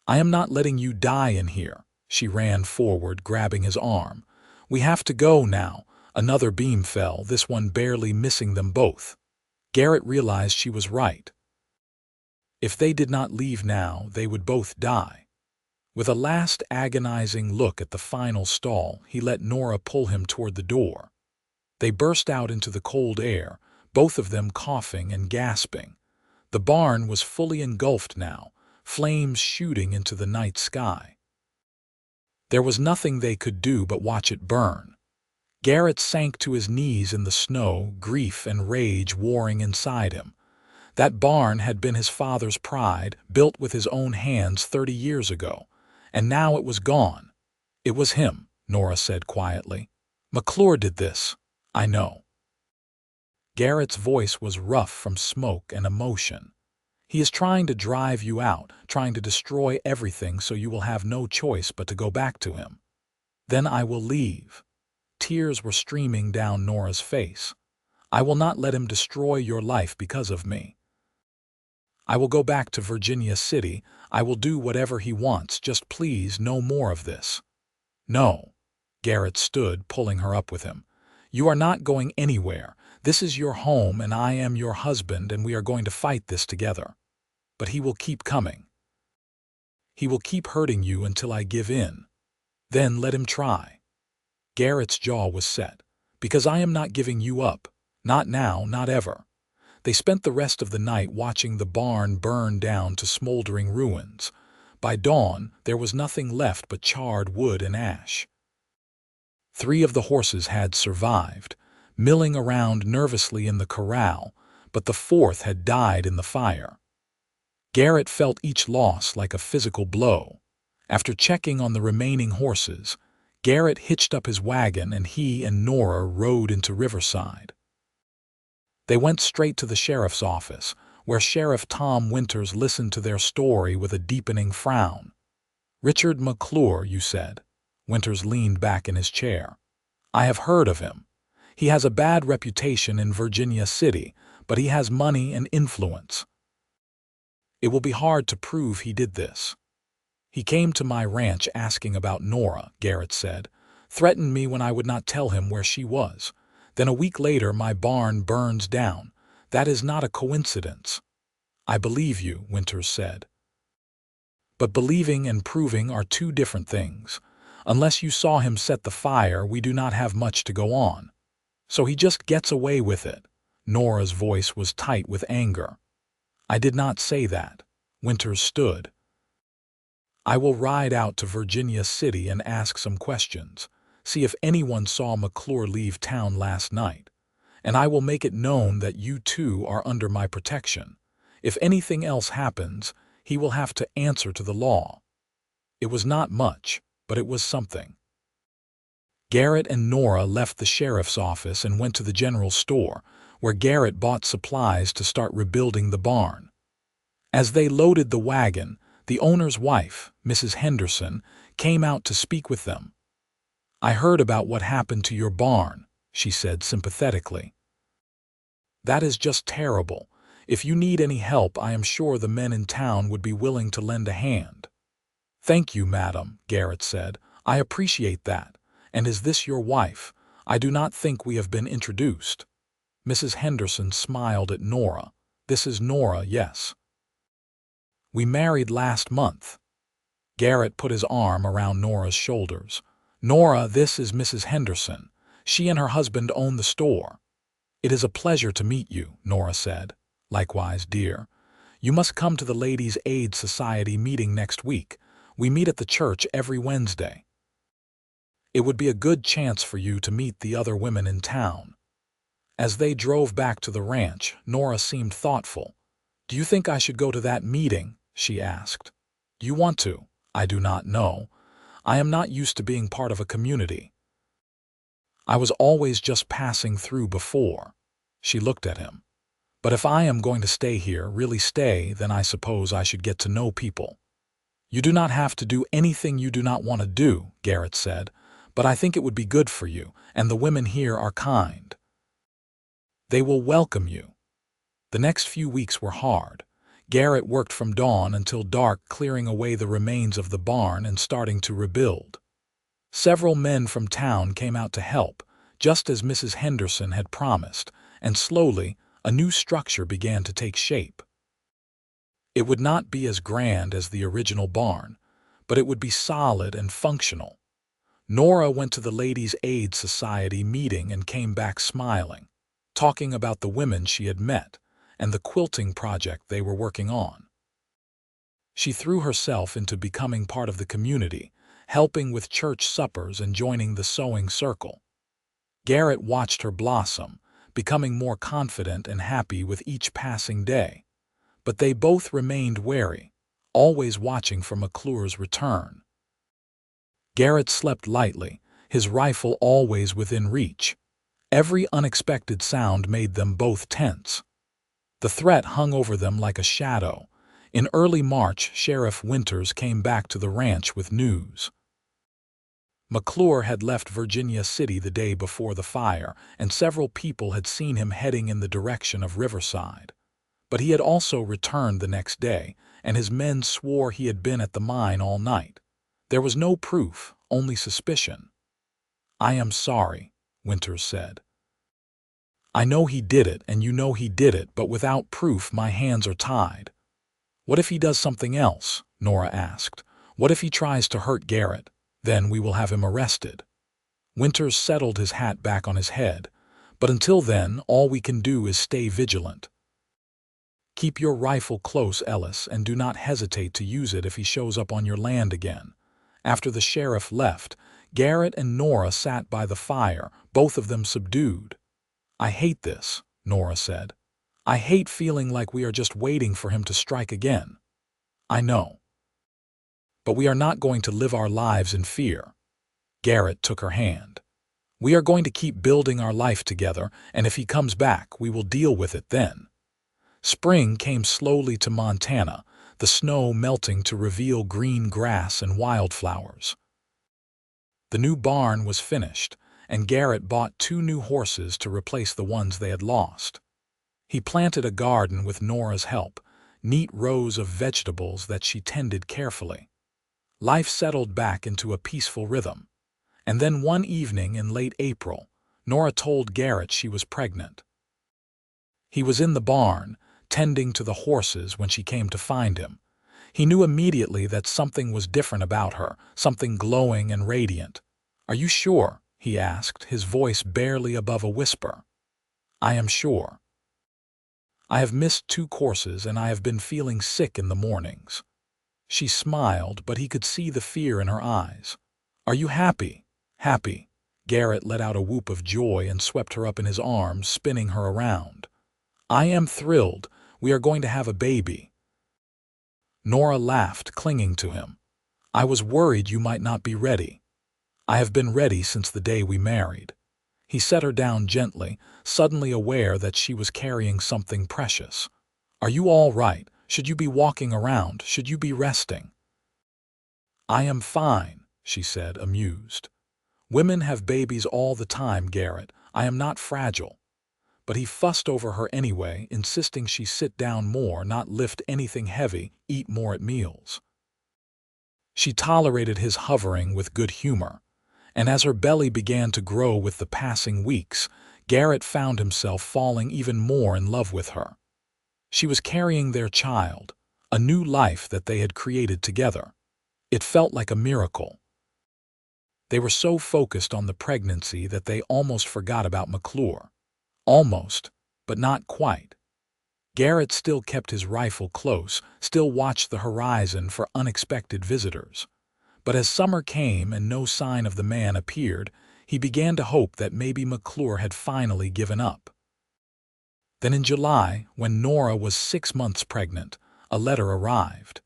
Speaker 1: I am not letting you die in here. She ran forward, grabbing his arm. We have to go now. Another beam fell, this one barely missing them both. Garrett realized she was right. If they did not leave now, they would both die. With a last agonizing look at the final stall, he let Nora pull him toward the door. They burst out into the cold air, both of them coughing and gasping. The barn was fully engulfed now, flames shooting into the night sky. There was nothing they could do but watch it burn. Garrett sank to his knees in the snow, grief and rage warring inside him. That barn had been his father's pride, built with his own hands 30 years ago, and now it was gone. It was him, Nora said quietly. McClure did this. I know. Garrett's voice was rough from smoke and emotion. He is trying to drive you out, trying to destroy everything so you will have no choice but to go back to him. Then I will leave. Tears were streaming down Nora's face. I will not let him destroy your life because of me. I will go back to Virginia City. I will do whatever he wants, just please no more of this. No. Garrett stood, pulling her up with him. You are not going anywhere. This is your home and I am your husband and we are going to fight this together. But he will keep coming. He will keep hurting you until I give in. Then let him try. Garrett's jaw was set. Because I am not giving you up. Not now, not ever. They spent the rest of the night watching the barn burn down to smoldering ruins. By dawn, there was nothing left but charred wood and ash. 3 of the horses had survived, milling around nervously in the corral, but the 4th had died in the fire. Garrett felt each loss like a physical blow. After checking on the remaining horses, Garrett hitched up his wagon and he and Nora rode into Riverside. They went straight to the sheriff's office, where Sheriff Tom Winters listened to their story with a deepening frown. Richard McClure, you said. Winters leaned back in his chair. I have heard of him. He has a bad reputation in Virginia City, but he has money and influence. It will be hard to prove he did this. He came to my ranch asking about Nora, Garrett said, threatened me when I would not tell him where she was. Then a week later my barn burns down. That is not a coincidence. I believe you, Winters said. But believing and proving are two different things. Unless you saw him set the fire, we do not have much to go on. So he just gets away with it. Nora's voice was tight with anger. I did not say that. Winters stood. I will ride out to Virginia City and ask some questions. See if anyone saw McClure leave town last night. And I will make it known that you two are under my protection. If anything else happens, he will have to answer to the law. It was not much, but it was something. Garrett and Nora left the sheriff's office and went to the general store, where Garrett bought supplies to start rebuilding the barn. As they loaded the wagon, the owner's wife, Mrs. Henderson, came out to speak with them. I heard about what happened to your barn, she said sympathetically. That is just terrible. If you need any help, I am sure the men in town would be willing to lend a hand. Thank you, madam, Garrett said. I appreciate that. And is this your wife? I do not think we have been introduced. Mrs. Henderson smiled at Nora. This is Nora, yes. We married last month. Garrett put his arm around Nora's shoulders. Nora, this is Mrs. Henderson. She and her husband own the store. It is a pleasure to meet you, Nora said. Likewise, dear. You must come to the Ladies' Aid Society meeting next week. We meet at the church every Wednesday. It would be a good chance for you to meet the other women in town. As they drove back to the ranch, Nora seemed thoughtful. Do you think I should go to that meeting? She asked. Do you want to? I do not know. I am not used to being part of a community. I was always just passing through before. She looked at him. But if I am going to stay here, really stay, then I suppose I should get to know people. You do not have to do anything you do not want to do, Garrett said, but I think it would be good for you, and the women here are kind. They will welcome you. The next few weeks were hard. Garrett worked from dawn until dark, clearing away the remains of the barn and starting to rebuild. Several men from town came out to help, just as Mrs. Henderson had promised, and slowly a new structure began to take shape. It would not be as grand as the original barn, but it would be solid and functional. Nora went to the Ladies' Aid Society meeting and came back smiling, talking about the women she had met and the quilting project they were working on. She threw herself into becoming part of the community, helping with church suppers and joining the sewing circle. Garrett watched her blossom, becoming more confident and happy with each passing day. But they both remained wary, always watching for McClure's return. Garrett slept lightly, his rifle always within reach. Every unexpected sound made them both tense. The threat hung over them like a shadow. In early March, Sheriff Winters came back to the ranch with news. McClure had left Virginia City the day before the fire, and several people had seen him heading in the direction of Riverside. But he had also returned the next day, and his men swore he had been at the mine all night. There was no proof, only suspicion. I am sorry, Winters said. I know he did it, and you know he did it, but without proof my hands are tied. What if he does something else? Nora asked. What if he tries to hurt Garrett? Then we will have him arrested. Winters settled his hat back on his head. But until then, all we can do is stay vigilant. Keep your rifle close, Ellis, and do not hesitate to use it if he shows up on your land again. After the sheriff left, Garrett and Nora sat by the fire, both of them subdued. I hate this, Nora said. I hate feeling like we are just waiting for him to strike again. I know. But we are not going to live our lives in fear. Garrett took her hand. We are going to keep building our life together, and if he comes back, we will deal with it then. Spring came slowly to Montana, the snow melting to reveal green grass and wildflowers. The new barn was finished, and Garrett bought 2 new horses to replace the ones they had lost. He planted a garden with Nora's help, neat rows of vegetables that she tended carefully. Life settled back into a peaceful rhythm. And then one evening in late April, Nora told Garrett she was pregnant. He was in the barn, tending to the horses when she came to find him. He knew immediately that something was different about her, something glowing and radiant. "Are you sure?" he asked, his voice barely above a whisper. "I am sure. I have missed 2 courses and I have been feeling sick in the mornings." She smiled, but he could see the fear in her eyes. "Are you happy?" "Happy." Garrett let out a whoop of joy and swept her up in his arms, spinning her around. "I am thrilled. We are going to have a baby." Nora laughed, clinging to him. "I was worried you might not be ready." "I have been ready since the day we married." He set her down gently, suddenly aware that she was carrying something precious. "Are you all right? Should you be walking around? Should you be resting?" "I am fine," she said, amused. "Women have babies all the time, Garrett. I am not fragile." But he fussed over her anyway, insisting she sit down more, not lift anything heavy, eat more at meals. She tolerated his hovering with good humor, and as her belly began to grow with the passing weeks, Garrett found himself falling even more in love with her. She was carrying their child, a new life that they had created together. It felt like a miracle. They were so focused on the pregnancy that they almost forgot about McClure. Almost, but not quite. Garrett still kept his rifle close, still watched the horizon for unexpected visitors. But as summer came and no sign of the man appeared, he began to hope that maybe McClure had finally given up. Then in July, when Nora was 6 months pregnant, a letter arrived.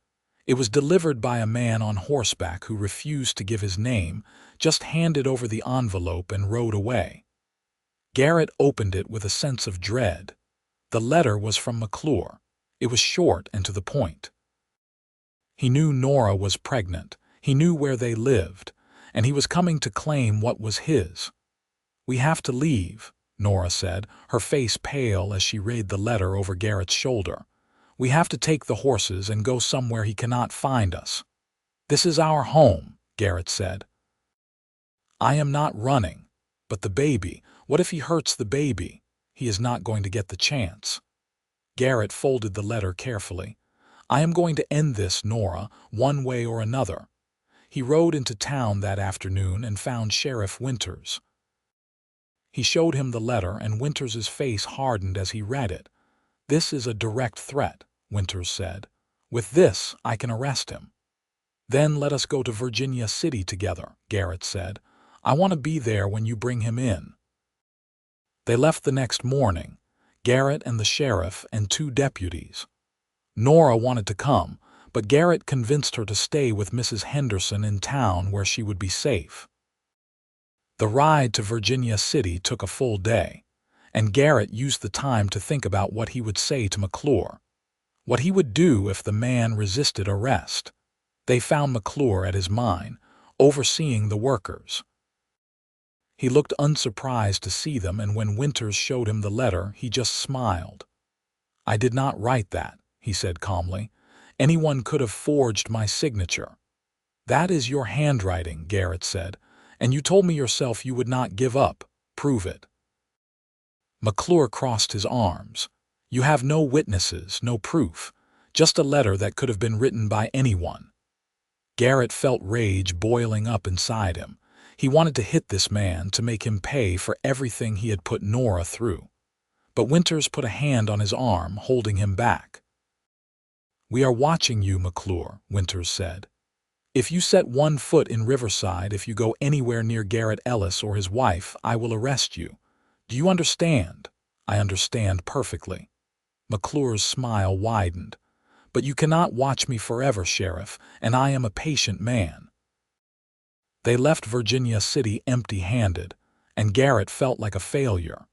Speaker 1: It was delivered by a man on horseback who refused to give his name, just handed over the envelope and rode away. Garrett opened it with a sense of dread. The letter was from McClure. It was short and to the point. He knew Nora was pregnant. He knew where they lived, and he was coming to claim what was his. "We have to leave," Nora said, her face pale as she read the letter over Garrett's shoulder. "We have to take the horses and go somewhere he cannot find us." "This is our home," Garrett said. "I am not running. But the baby, what if he hurts the baby? He is not going to get the chance." Garrett folded the letter carefully. "I am going to end this, Nora, one way or another." He rode into town that afternoon and found Sheriff Winters. He showed him the letter, and Winters's face hardened as he read it. "This is a direct threat," Winters said. "With this, I can arrest him." "Then let us go to Virginia City together," Garrett said. "I want to be there when you bring him in." They left the next morning, Garrett and the sheriff and 2 deputies. Nora wanted to come, but Garrett convinced her to stay with Mrs. Henderson in town where she would be safe. The ride to Virginia City took a full day, and Garrett used the time to think about what he would say to McClure, what he would do if the man resisted arrest. They found McClure at his mine, overseeing the workers. He looked unsurprised to see them, and when Winters showed him the letter, he just smiled. "I did not write that," he said calmly. "Anyone could have forged my signature." "That is your handwriting," Garrett said, "and you told me yourself you would not give up. Prove it." McClure crossed his arms. "You have no witnesses, no proof, just a letter that could have been written by anyone." Garrett felt rage boiling up inside him. He wanted to hit this man, to make him pay for everything he had put Nora through. But Winters put a hand on his arm, holding him back. "We are watching you, McClure," Winters said. "If you set 1 foot in Riverside, if you go anywhere near Garrett Ellis or his wife, I will arrest you. Do you understand?" "I understand perfectly." McClure's smile widened. "But you cannot watch me forever, Sheriff, and I am a patient man." They left Virginia City empty-handed, and Garrett felt like a failure.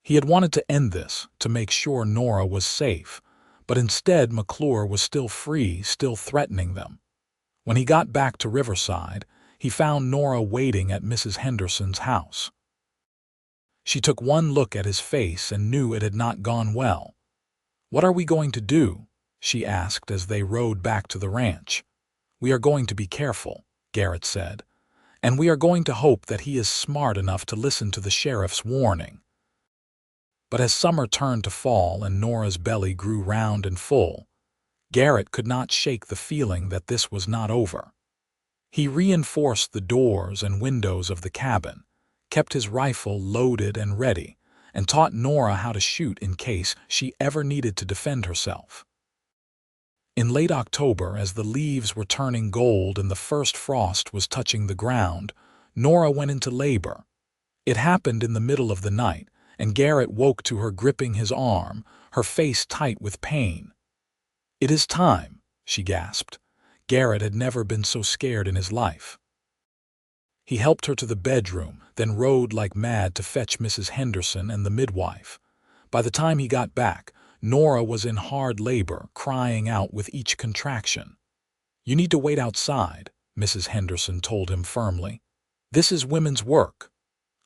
Speaker 1: He had wanted to end this, to make sure Nora was safe, but instead McClure was still free, still threatening them. When he got back to Riverside, he found Nora waiting at Mrs. Henderson's house. She took one look at his face and knew it had not gone well. "What are we going to do?" she asked as they rode back to the ranch. "We are going to be careful," Garrett said, "and we are going to hope that he is smart enough to listen to the sheriff's warning." But as summer turned to fall and Nora's belly grew round and full, Garrett could not shake the feeling that this was not over. He reinforced the doors and windows of the cabin, kept his rifle loaded and ready, and taught Nora how to shoot in case she ever needed to defend herself. In late October, as the leaves were turning gold and the first frost was touching the ground, Nora went into labor. It happened in the middle of the night, and Garrett woke to her gripping his arm, her face tight with pain. "It is time," she gasped. Garrett had never been so scared in his life. He helped her to the bedroom, then rode like mad to fetch Mrs. Henderson and the midwife. By the time he got back, Nora was in hard labor, crying out with each contraction. "You need to wait outside," Mrs. Henderson told him firmly. "This is women's work."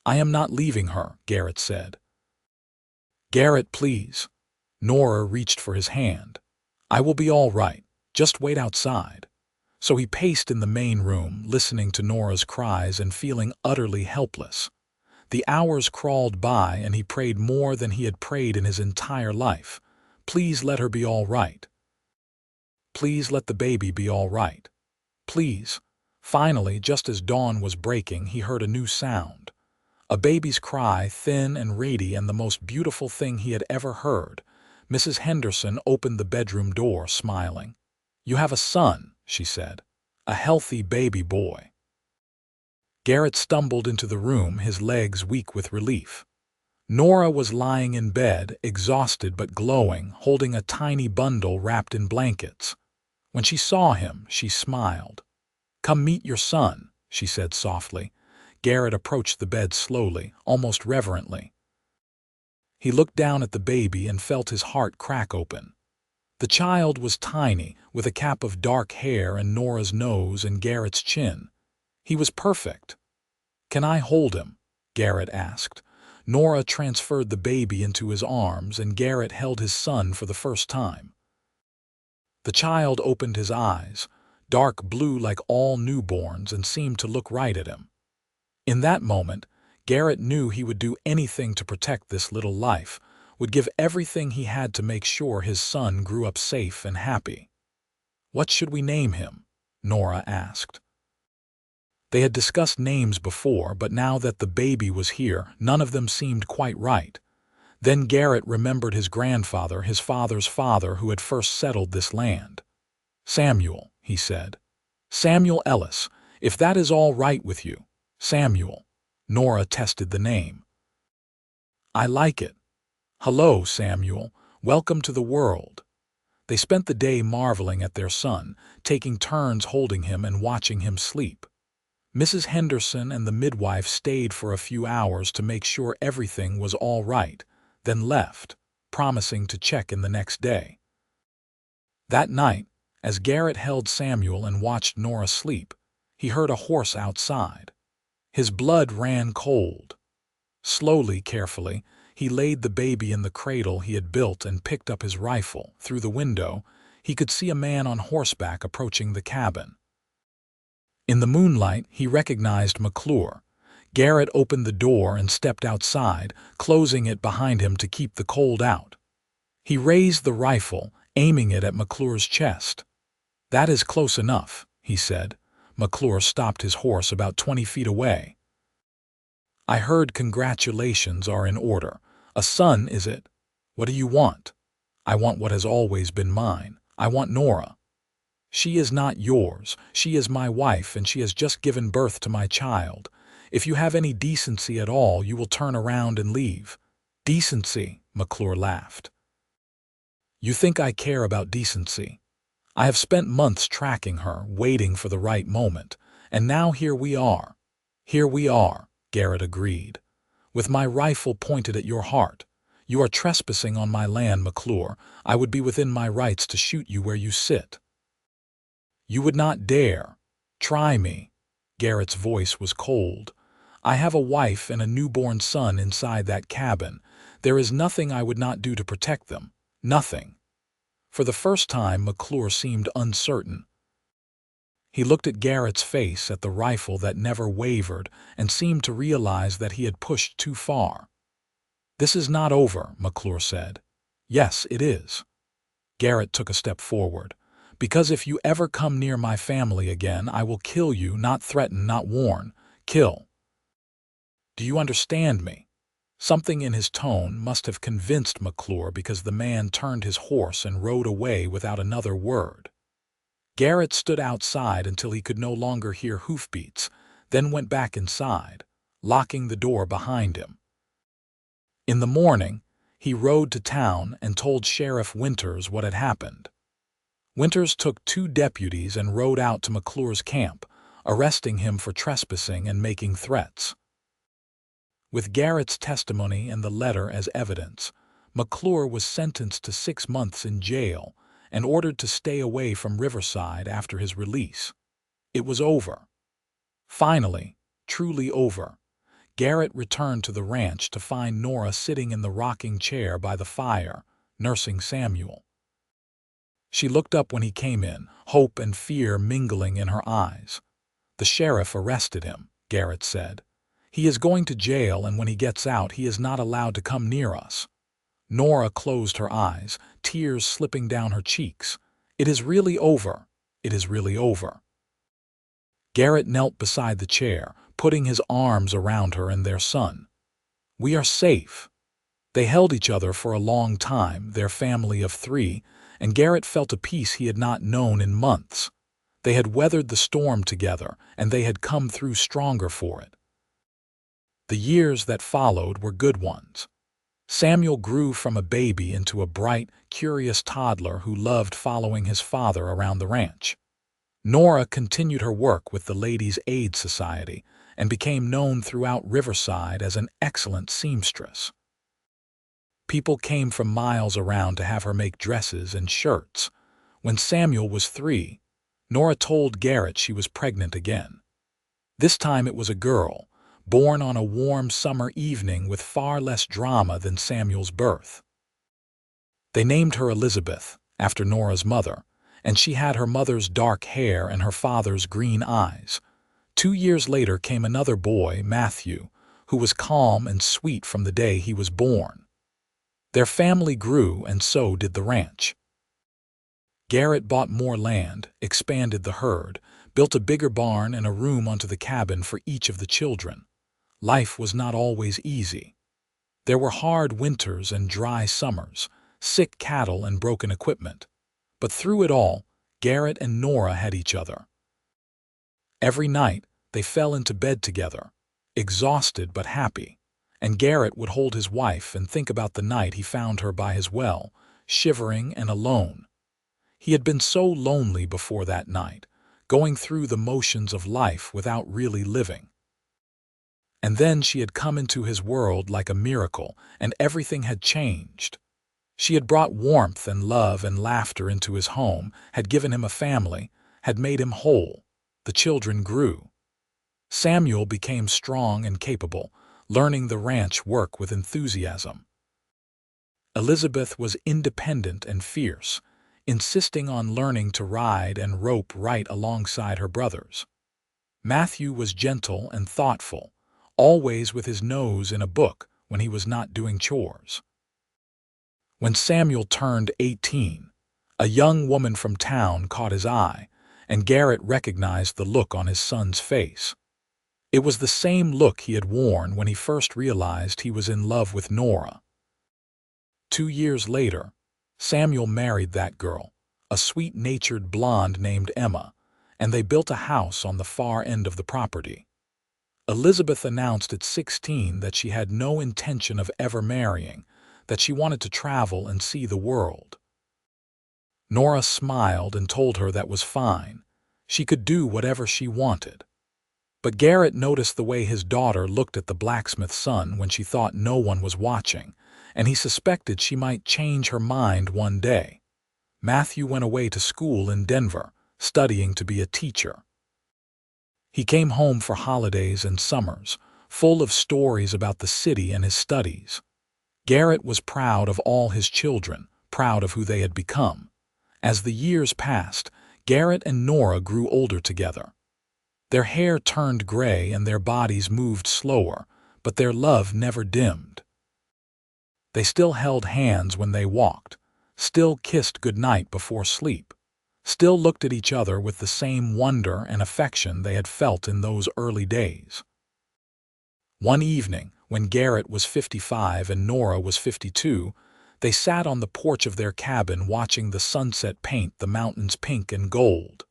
Speaker 1: "I am not leaving her," Garrett said. "Garrett, please." Nora reached for his hand. "I will be all right. Just wait outside." So he paced in the main room, listening to Nora's cries and feeling utterly helpless. The hours crawled by and he prayed more than he had prayed in his entire life. Please let her be all right. Please let the baby be all right. Please. Finally, just as dawn was breaking, he heard a new sound. A baby's cry, thin and radiant, and the most beautiful thing he had ever heard. Mrs. Henderson opened the bedroom door, smiling. "You have a son," she said. "A healthy baby boy." Garrett stumbled into the room, his legs weak with relief. Nora was lying in bed, exhausted but glowing, holding a tiny bundle wrapped in blankets. When she saw him, she smiled. "Come meet your son," she said softly. Garrett approached the bed slowly, almost reverently. He looked down at the baby and felt his heart crack open. The child was tiny, with a cap of dark hair and Nora's nose and Garrett's chin. He was perfect. "Can I hold him?" Garrett asked. Nora transferred the baby into his arms, and Garrett held his son for the first time. The child opened his eyes, dark blue like all newborns, and seemed to look right at him. In that moment, Garrett knew he would do anything to protect this little life, would give everything he had to make sure his son grew up safe and happy. "What should we name him?" Nora asked. They had discussed names before, but now that the baby was here, none of them seemed quite right. Then Garrett remembered his grandfather, his father's father, who had first settled this land. "Samuel," he said. "Samuel Ellis, if that is all right with you." "Samuel." Nora tested the name. "I like it. Hello, Samuel. Welcome to the world." They spent the day marveling at their son, taking turns holding him and watching him sleep. Mrs. Henderson and the midwife stayed for a few hours to make sure everything was all right, then left, promising to check in the next day. That night, as Garrett held Samuel and watched Nora sleep, he heard a horse outside. His blood ran cold. Slowly, carefully, he laid the baby in the cradle he had built and picked up his rifle. Through the window, he could see a man on horseback approaching the cabin. In the moonlight, he recognized McClure. Garrett opened the door and stepped outside, closing it behind him to keep the cold out. He raised the rifle, aiming it at McClure's chest. "That is close enough," he said. McClure stopped his horse about 20 feet away. "I heard congratulations are in order. A son, is it? What do you want?" "I want what has always been mine. I want Nora." "She is not yours. She is my wife, and she has just given birth to my child. If you have any decency at all, you will turn around and leave." "Decency," McClure laughed. "You think I care about decency? I have spent months tracking her, waiting for the right moment, and now here we are." "Here we are," Garrett agreed. "With my rifle pointed at your heart. You are trespassing on my land, McClure. I would be within my rights to shoot you where you sit." "You would not dare. Try me." Garrett's voice was cold. "I have a wife and a newborn son inside that cabin. There is nothing I would not do to protect them. Nothing." For the first time, McClure seemed uncertain. He looked at Garrett's face, at the rifle that never wavered, and seemed to realize that he had pushed too far. "This is not over," McClure said. "Yes, it is." Garrett took a step forward. "Because if you ever come near my family again, I will kill you, not threaten, not warn. Kill. Do you understand me?" Something in his tone must have convinced McClure, because the man turned his horse and rode away without another word. Garrett stood outside until he could no longer hear hoofbeats, then went back inside, locking the door behind him. In the morning, he rode to town and told Sheriff Winters what had happened. Winters took 2 deputies and rode out to McClure's camp, arresting him for trespassing and making threats. With Garrett's testimony and the letter as evidence, McClure was sentenced to 6 months in jail and ordered to stay away from Riverside after his release. It was over. Finally, truly over. Garrett returned to the ranch to find Nora sitting in the rocking chair by the fire, nursing Samuel. She looked up when he came in, hope and fear mingling in her eyes. "The sheriff arrested him," Garrett said. "He is going to jail, and when he gets out, he is not allowed to come near us." Nora closed her eyes, tears slipping down her cheeks. "It is really over. It is really over." Garrett knelt beside the chair, putting his arms around her and their son. "We are safe." They held each other for a long time, their family of 3, and Garrett felt a peace he had not known in months. They had weathered the storm together, and they had come through stronger for it. The years that followed were good ones. Samuel grew from a baby into a bright, curious toddler who loved following his father around the ranch. Nora continued her work with the Ladies' Aid Society and became known throughout Riverside as an excellent seamstress. People came from miles around to have her make dresses and shirts. When Samuel was 3, Nora told Garrett she was pregnant again. This time it was a girl, born on a warm summer evening with far less drama than Samuel's birth. They named her Elizabeth, after Nora's mother, and she had her mother's dark hair and her father's green eyes. 2 years later came another boy, Matthew, who was calm and sweet from the day he was born. Their family grew, and so did the ranch. Garrett bought more land, expanded the herd, built a bigger barn and a room onto the cabin for each of the children. Life was not always easy. There were hard winters and dry summers, sick cattle and broken equipment. But through it all, Garrett and Nora had each other. Every night, they fell into bed together, exhausted but happy, and Garrett would hold his wife and think about the night he found her by his well, shivering and alone. He had been so lonely before that night, going through the motions of life without really living. And then she had come into his world like a miracle, and everything had changed. She had brought warmth and love and laughter into his home, had given him a family, had made him whole. The children grew. Samuel became strong and capable, learning the ranch work with enthusiasm. Elizabeth was independent and fierce, insisting on learning to ride and rope right alongside her brothers. Matthew was gentle and thoughtful, always with his nose in a book when he was not doing chores. When Samuel turned 18, a young woman from town caught his eye, and Garrett recognized the look on his son's face. It was the same look he had worn when he first realized he was in love with Nora. 2 years later, Samuel married that girl, a sweet-natured blonde named Emma, and they built a house on the far end of the property. Elizabeth announced at 16 that she had no intention of ever marrying, that she wanted to travel and see the world. Nora smiled and told her that was fine. She could do whatever she wanted. But Garrett noticed the way his daughter looked at the blacksmith's son when she thought no one was watching, and he suspected she might change her mind one day. Matthew went away to school in Denver, studying to be a teacher. He came home for holidays and summers, full of stories about the city and his studies. Garrett was proud of all his children, proud of who they had become. As the years passed, Garrett and Nora grew older together. Their hair turned gray and their bodies moved slower, but their love never dimmed. They still held hands when they walked, still kissed goodnight before sleep, still looked at each other with the same wonder and affection they had felt in those early days. One evening, when Garrett was 55 and Nora was 52, they sat on the porch of their cabin watching the sunset paint the mountains pink and gold.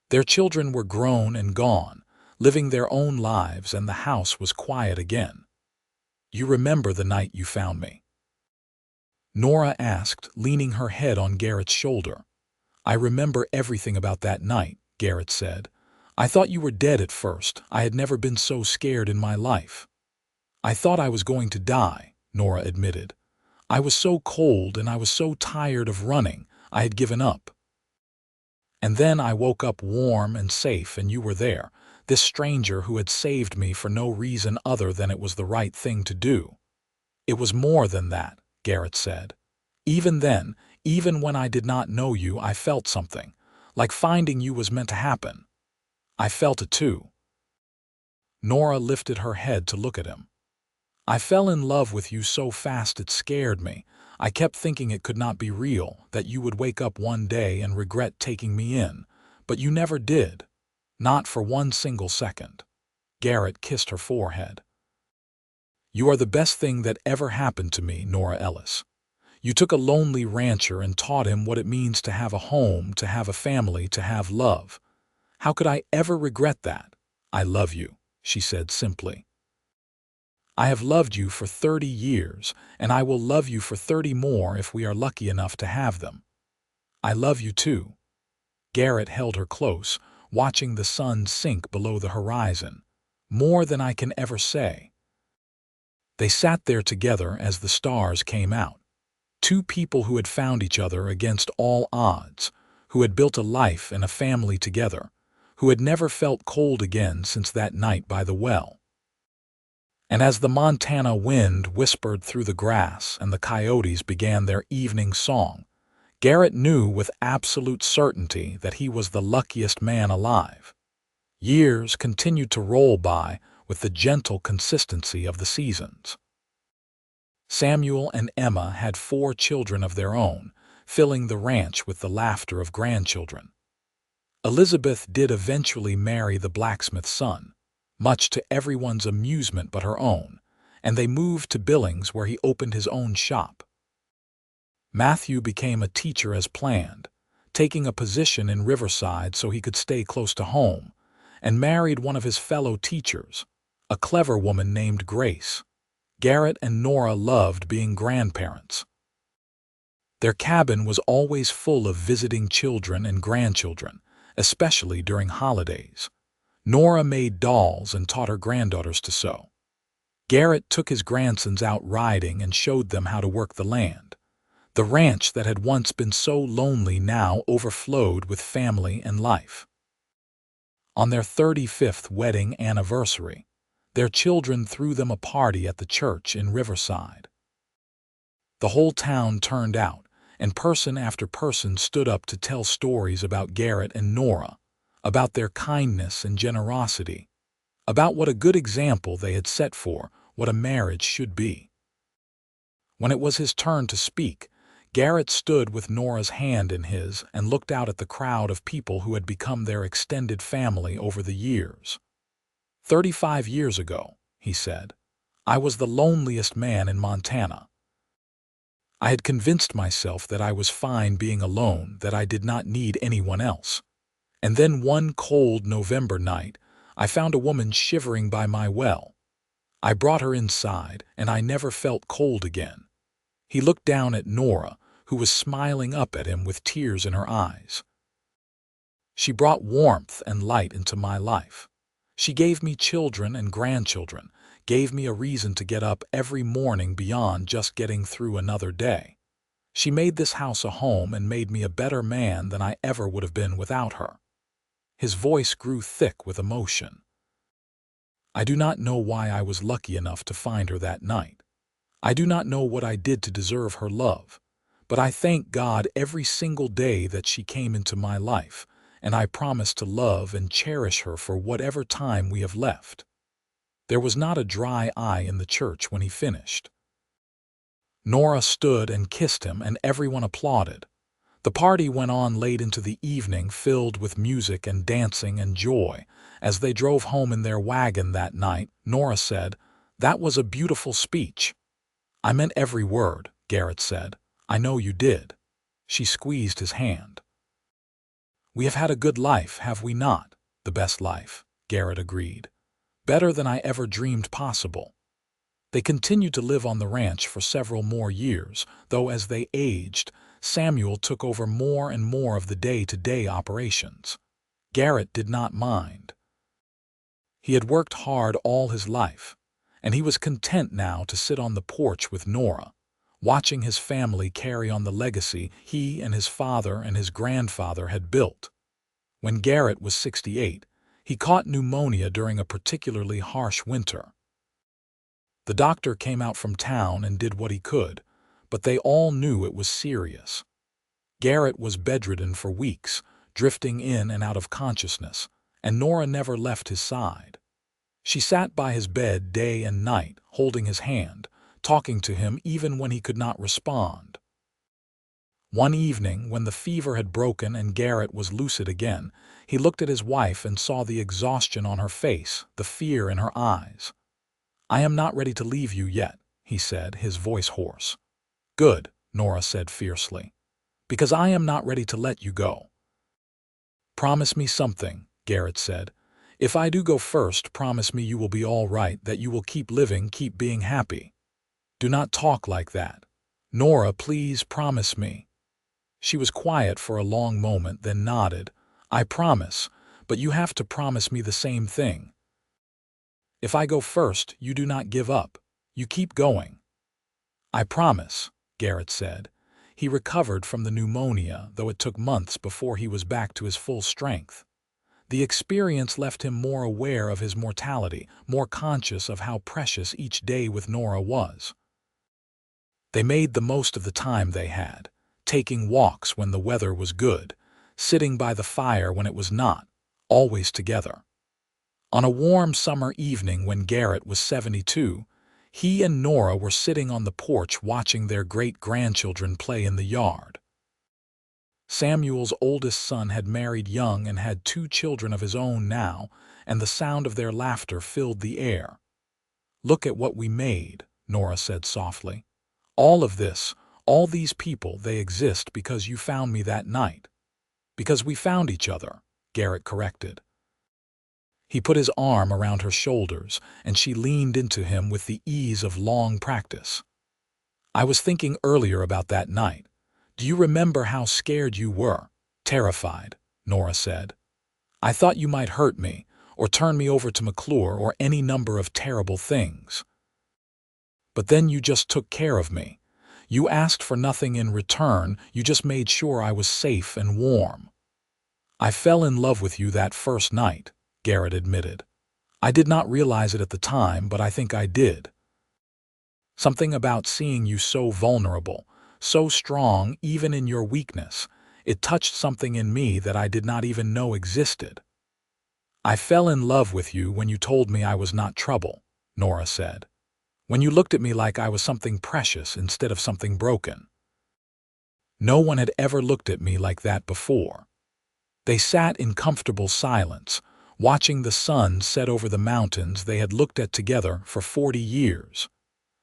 Speaker 1: Their children were grown and gone, living their own lives, and the house was quiet again. "You remember the night you found me?" Nora asked, leaning her head on Garrett's shoulder. "I remember everything about that night," Garrett said. "I thought you were dead at first. I had never been so scared in my life." "I thought I was going to die," Nora admitted. "I was so cold and I was so tired of running, I had given up. And then I woke up warm and safe, and you were there, this stranger who had saved me for no reason other than it was the right thing to do." "It was more than that," Garrett said. "Even then, even when I did not know you, I felt something, like finding you was meant to happen. I felt it too." Nora lifted her head to look at him. "I fell in love with you so fast it scared me. I kept thinking it could not be real, that you would wake up one day and regret taking me in. But you never did. Not for one single second." Garrett kissed her forehead. "You are the best thing that ever happened to me, Nora Ellis. You took a lonely rancher and taught him what it means to have a home, to have a family, to have love. How could I ever regret that? I love you," she said simply. "I have loved you for 30 years, and I will love you for 30 more if we are lucky enough to have them." "I love you too." Garrett held her close, watching the sun sink below the horizon. "More than I can ever say." They sat there together as the stars came out. Two people who had found each other against all odds, who had built a life and a family together, who had never felt cold again since that night by the well. And as the Montana wind whispered through the grass and the coyotes began their evening song, Garrett knew with absolute certainty that he was the luckiest man alive. Years continued to roll by with the gentle consistency of the seasons. Samuel and Emma had 4 children of their own, filling the ranch with the laughter of grandchildren. Elizabeth did eventually marry the blacksmith's son, much to everyone's amusement but her own, and they moved to Billings where he opened his own shop. Matthew became a teacher as planned, taking a position in Riverside so he could stay close to home, and married one of his fellow teachers, a clever woman named Grace. Garrett and Nora loved being grandparents. Their cabin was always full of visiting children and grandchildren, especially during holidays. Nora made dolls and taught her granddaughters to sew. Garrett took his grandsons out riding and showed them how to work the land. The ranch that had once been so lonely now overflowed with family and life. On their 35th wedding anniversary, their children threw them a party at the church in Riverside. The whole town turned out, and person after person stood up to tell stories about Garrett and Nora, about their kindness and generosity, about what a good example they had set for what a marriage should be. When it was his turn to speak, Garrett stood with Nora's hand in his and looked out at the crowd of people who had become their extended family over the years. "35 years ago," he said, "I was the loneliest man in Montana. I had convinced myself that I was fine being alone, that I did not need anyone else. And then one cold November night, I found a woman shivering by my well. I brought her inside, and I never felt cold again." He looked down at Nora, who was smiling up at him with tears in her eyes. "She brought warmth and light into my life. She gave me children and grandchildren, gave me a reason to get up every morning beyond just getting through another day. She made this house a home and made me a better man than I ever would have been without her." His voice grew thick with emotion. "I do not know why I was lucky enough to find her that night. I do not know what I did to deserve her love, but I thank God every single day that she came into my life, and I promise to love and cherish her for whatever time we have left." There was not a dry eye in the church when he finished. Nora stood and kissed him, and everyone applauded. The party went on late into the evening, filled with music and dancing and joy. As they drove home in their wagon that night, Nora said, "That was a beautiful speech." "I meant every word," Garrett said. "I know you did." She squeezed his hand. "We have had a good life, have we not?" "The best life," Garrett agreed. "Better than I ever dreamed possible." They continued to live on the ranch for several more years, though as they aged, Samuel took over more and more of the day-to-day operations. Garrett did not mind. He had worked hard all his life, and he was content now to sit on the porch with Nora, watching his family carry on the legacy he and his father and his grandfather had built. When Garrett was 68, he caught pneumonia during a particularly harsh winter. The doctor came out from town and did what he could, but they all knew it was serious. Garrett was bedridden for weeks, drifting in and out of consciousness, and Nora never left his side. She sat by his bed day and night, holding his hand, talking to him even when he could not respond. One evening, when the fever had broken and Garrett was lucid again, he looked at his wife and saw the exhaustion on her face, the fear in her eyes. "I am not ready to leave you yet," he said, his voice hoarse. "Good," Nora said fiercely, "because I am not ready to let you go." "Promise me something," Garrett said. "If I do go first, promise me you will be all right, that you will keep living, keep being happy." "Do not talk like that. Nora, please promise me." She was quiet for a long moment, then nodded. "I promise, but you have to promise me the same thing. If I go first, you do not give up. You keep going." "I promise," Garrett said. He recovered from the pneumonia, though it took months before he was back to his full strength. The experience left him more aware of his mortality, more conscious of how precious each day with Nora was. They made the most of the time they had, taking walks when the weather was good, sitting by the fire when it was not, always together. On a warm summer evening when Garrett was 72, he and Nora were sitting on the porch watching their great-grandchildren play in the yard. Samuel's oldest son had married young and had 2 children of his own now, and the sound of their laughter filled the air. "Look at what we made," Nora said softly. "All of this, all these people, they exist because you found me that night." "Because we found each other," Garrett corrected. He put his arm around her shoulders, and she leaned into him with the ease of long practice. "I was thinking earlier about that night. Do you remember how scared you were?" "Terrified," Nora said. "I thought you might hurt me, or turn me over to McClure, or any number of terrible things. But then you just took care of me. You asked for nothing in return, you just made sure I was safe and warm." "I fell in love with you that first night," Garrett admitted. "I did not realize it at the time, but I think I did. Something about seeing you so vulnerable, so strong even in your weakness, it touched something in me that I did not even know existed." "I fell in love with you when you told me I was not trouble," Nora said. "When you looked at me like I was something precious instead of something broken. No one had ever looked at me like that before." They sat in comfortable silence, watching the sun set over the mountains they had looked at together for 40 years.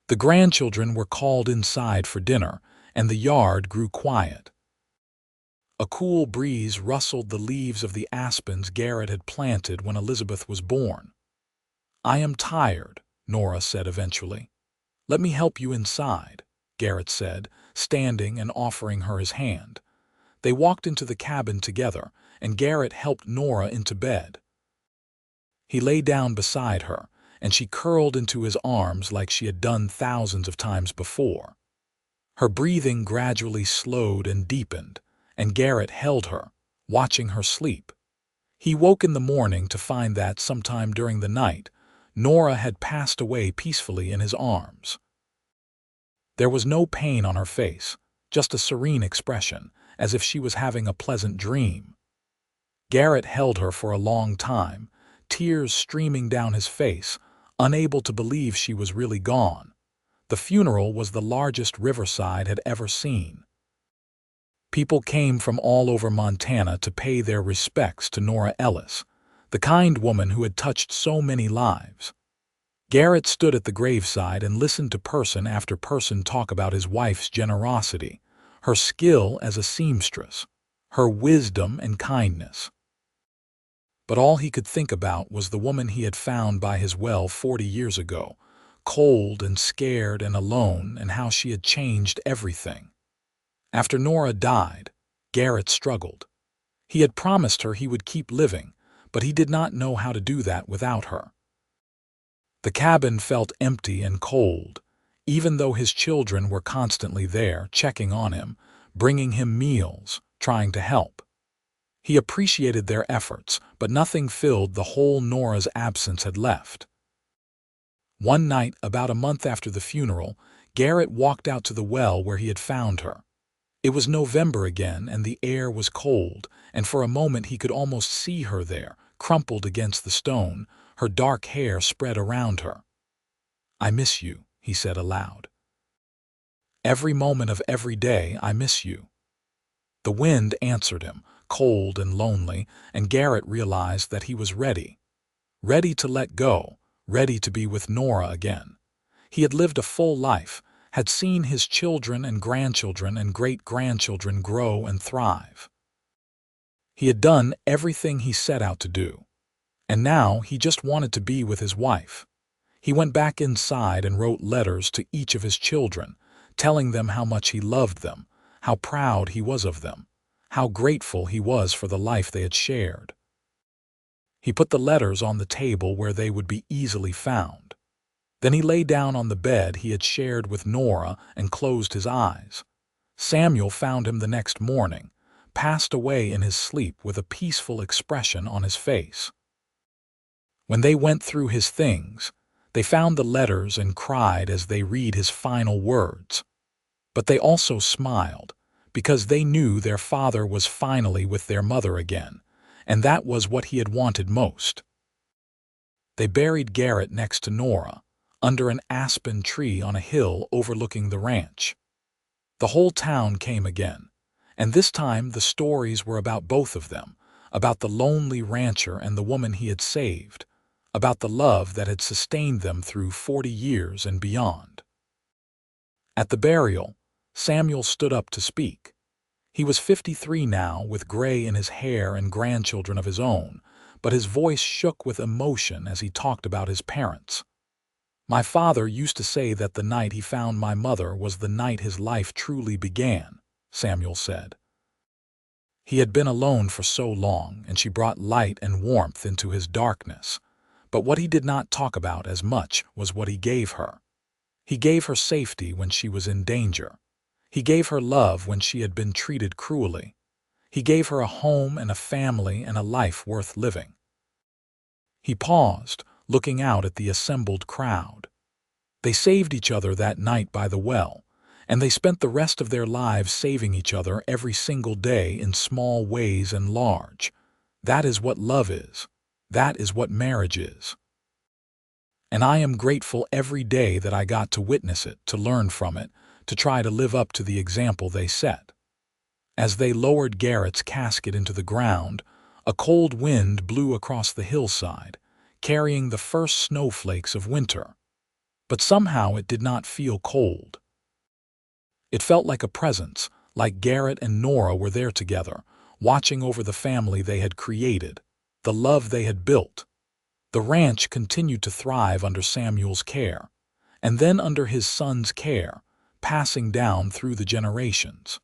Speaker 1: The grandchildren were called inside for dinner, and the yard grew quiet. A cool breeze rustled the leaves of the aspens Garrett had planted when Elizabeth was born. "I am tired," Nora said eventually. "Let me help you inside," Garrett said, standing and offering her his hand. They walked into the cabin together, and Garrett helped Nora into bed. He lay down beside her, and she curled into his arms like she had done thousands of times before. Her breathing gradually slowed and deepened, and Garrett held her, watching her sleep. He woke in the morning to find that, sometime during the night, Nora had passed away peacefully in his arms. There was no pain on her face, just a serene expression, as if she was having a pleasant dream. Garrett held her for a long time, tears streaming down his face, unable to believe she was really gone. The funeral was the largest Riverside had ever seen. People came from all over Montana to pay their respects to Nora Ellis, the kind woman who had touched so many lives. Garrett stood at the graveside and listened to person after person talk about his wife's generosity, her skill as a seamstress, her wisdom and kindness. But all he could think about was the woman he had found by his well 40 years ago, cold and scared and alone, and how she had changed everything. After Nora died, Garrett struggled. He had promised her he would keep living, but he did not know how to do that without her. The cabin felt empty and cold, even though his children were constantly there, checking on him, bringing him meals, trying to help. He appreciated their efforts, but nothing filled the hole Nora's absence had left. One night, about a month after the funeral, Garrett walked out to the well where he had found her. It was November again, and the air was cold, and for a moment he could almost see her there, crumpled against the stone, her dark hair spread around her. "I miss you," he said aloud. "Every moment of every day I miss you." The wind answered him, cold and lonely, and Garrett realized that he was ready. Ready to let go, ready to be with Nora again. He had lived a full life, had seen his children and grandchildren and great-grandchildren grow and thrive. He had done everything he set out to do, and now he just wanted to be with his wife. He went back inside and wrote letters to each of his children, telling them how much he loved them, how proud he was of them, how grateful he was for the life they had shared. He put the letters on the table where they would be easily found. Then he lay down on the bed he had shared with Nora and closed his eyes. Samuel found him the next morning, passed away in his sleep with a peaceful expression on his face. When they went through his things, they found the letters and cried as they read his final words. But they also smiled, because they knew their father was finally with their mother again, and that was what he had wanted most. They buried Garrett next to Nora, under an aspen tree on a hill overlooking the ranch. The whole town came again, and this time the stories were about both of them, about the lonely rancher and the woman he had saved, about the love that had sustained them through 40 years and beyond. At the burial, Samuel stood up to speak. He was 53 now, with gray in his hair and grandchildren of his own, but his voice shook with emotion as he talked about his parents. "My father used to say that the night he found my mother was the night his life truly began," Samuel said. He had been alone for so long, and she brought light and warmth into his darkness. But what he did not talk about as much was what he gave her. He gave her safety when she was in danger. He gave her love when she had been treated cruelly. He gave her a home and a family and a life worth living. He paused, looking out at the assembled crowd. They saved each other that night by the well, and they spent the rest of their lives saving each other every single day in small ways and large. That is what love is. That is what marriage is. And I am grateful every day that I got to witness it, to learn from it, to try to live up to the example they set. As they lowered Garrett's casket into the ground, a cold wind blew across the hillside, carrying the first snowflakes of winter. But somehow it did not feel cold. It felt like a presence, like Garrett and Nora were there together, watching over the family they had created, the love they had built. The ranch continued to thrive under Samuel's care, and then under his son's care, passing down through the generations.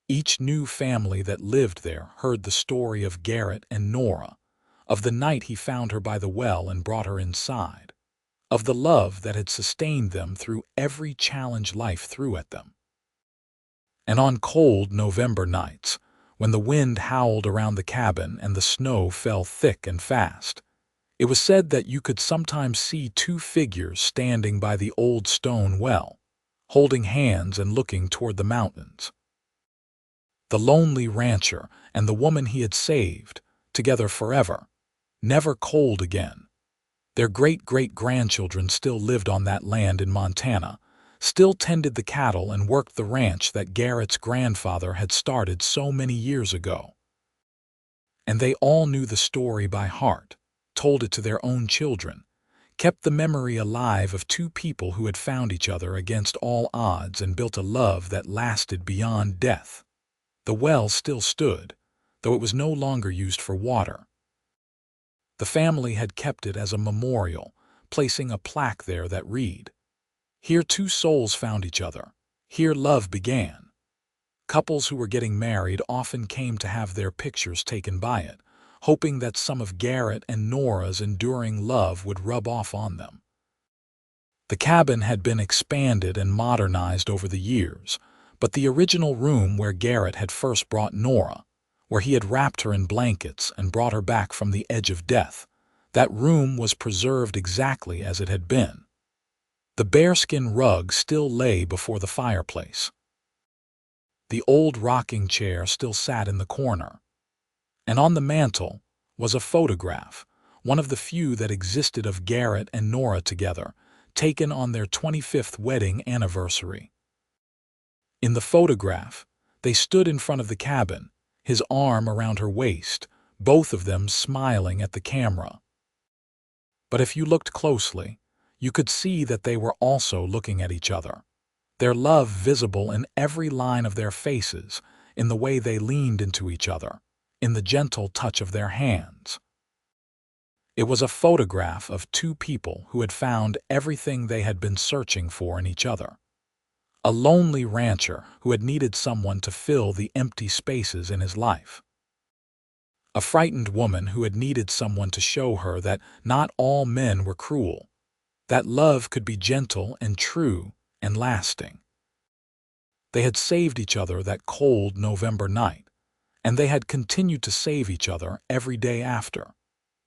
Speaker 1: Each new family that lived there heard the story of Garrett and Nora, of the night he found her by the well and brought her inside, of the love that had sustained them through every challenge life threw at them. And on cold November nights, when the wind howled around the cabin and the snow fell thick and fast, it was said that you could sometimes see two figures standing by the old stone well, holding hands and looking toward the mountains. The lonely rancher and the woman he had saved, together forever, never cold again. Their great-great-grandchildren still lived on that land in Montana, still tended the cattle and worked the ranch that Garrett's grandfather had started so many years ago. And they all knew the story by heart, told it to their own children, kept the memory alive of two people who had found each other against all odds and built a love that lasted beyond death. The well still stood, though it was no longer used for water. The family had kept it as a memorial, placing a plaque there that read, "Here two souls found each other. Here love began." Couples who were getting married often came to have their pictures taken by it, hoping that some of Garrett and Nora's enduring love would rub off on them. The cabin had been expanded and modernized over the years, but the original room where Garrett had first brought Nora, where he had wrapped her in blankets and brought her back from the edge of death, that room was preserved exactly as it had been. The bearskin rug still lay before the fireplace. The old rocking chair still sat in the corner. And on the mantel was a photograph, one of the few that existed of Garrett and Nora together, taken on their 25th wedding anniversary. In the photograph, they stood in front of the cabin, his arm around her waist, both of them smiling at the camera. But if you looked closely, you could see that they were also looking at each other, their love visible in every line of their faces, in the way they leaned into each other, in the gentle touch of their hands. It was a photograph of two people who had found everything they had been searching for in each other. A lonely rancher who had needed someone to fill the empty spaces in his life. A frightened woman who had needed someone to show her that not all men were cruel, that love could be gentle and true and lasting. They had saved each other that cold November night, and they had continued to save each other every day after,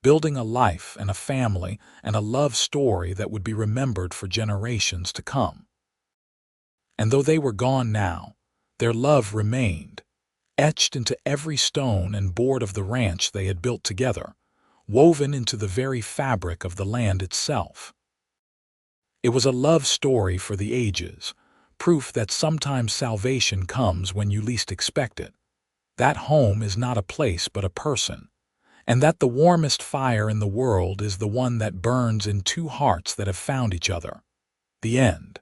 Speaker 1: building a life and a family and a love story that would be remembered for generations to come. And though they were gone now, their love remained, etched into every stone and board of the ranch they had built together, woven into the very fabric of the land itself. It was a love story for the ages, proof that sometimes salvation comes when you least expect it, that home is not a place but a person, and that the warmest fire in the world is the one that burns in two hearts that have found each other. The end.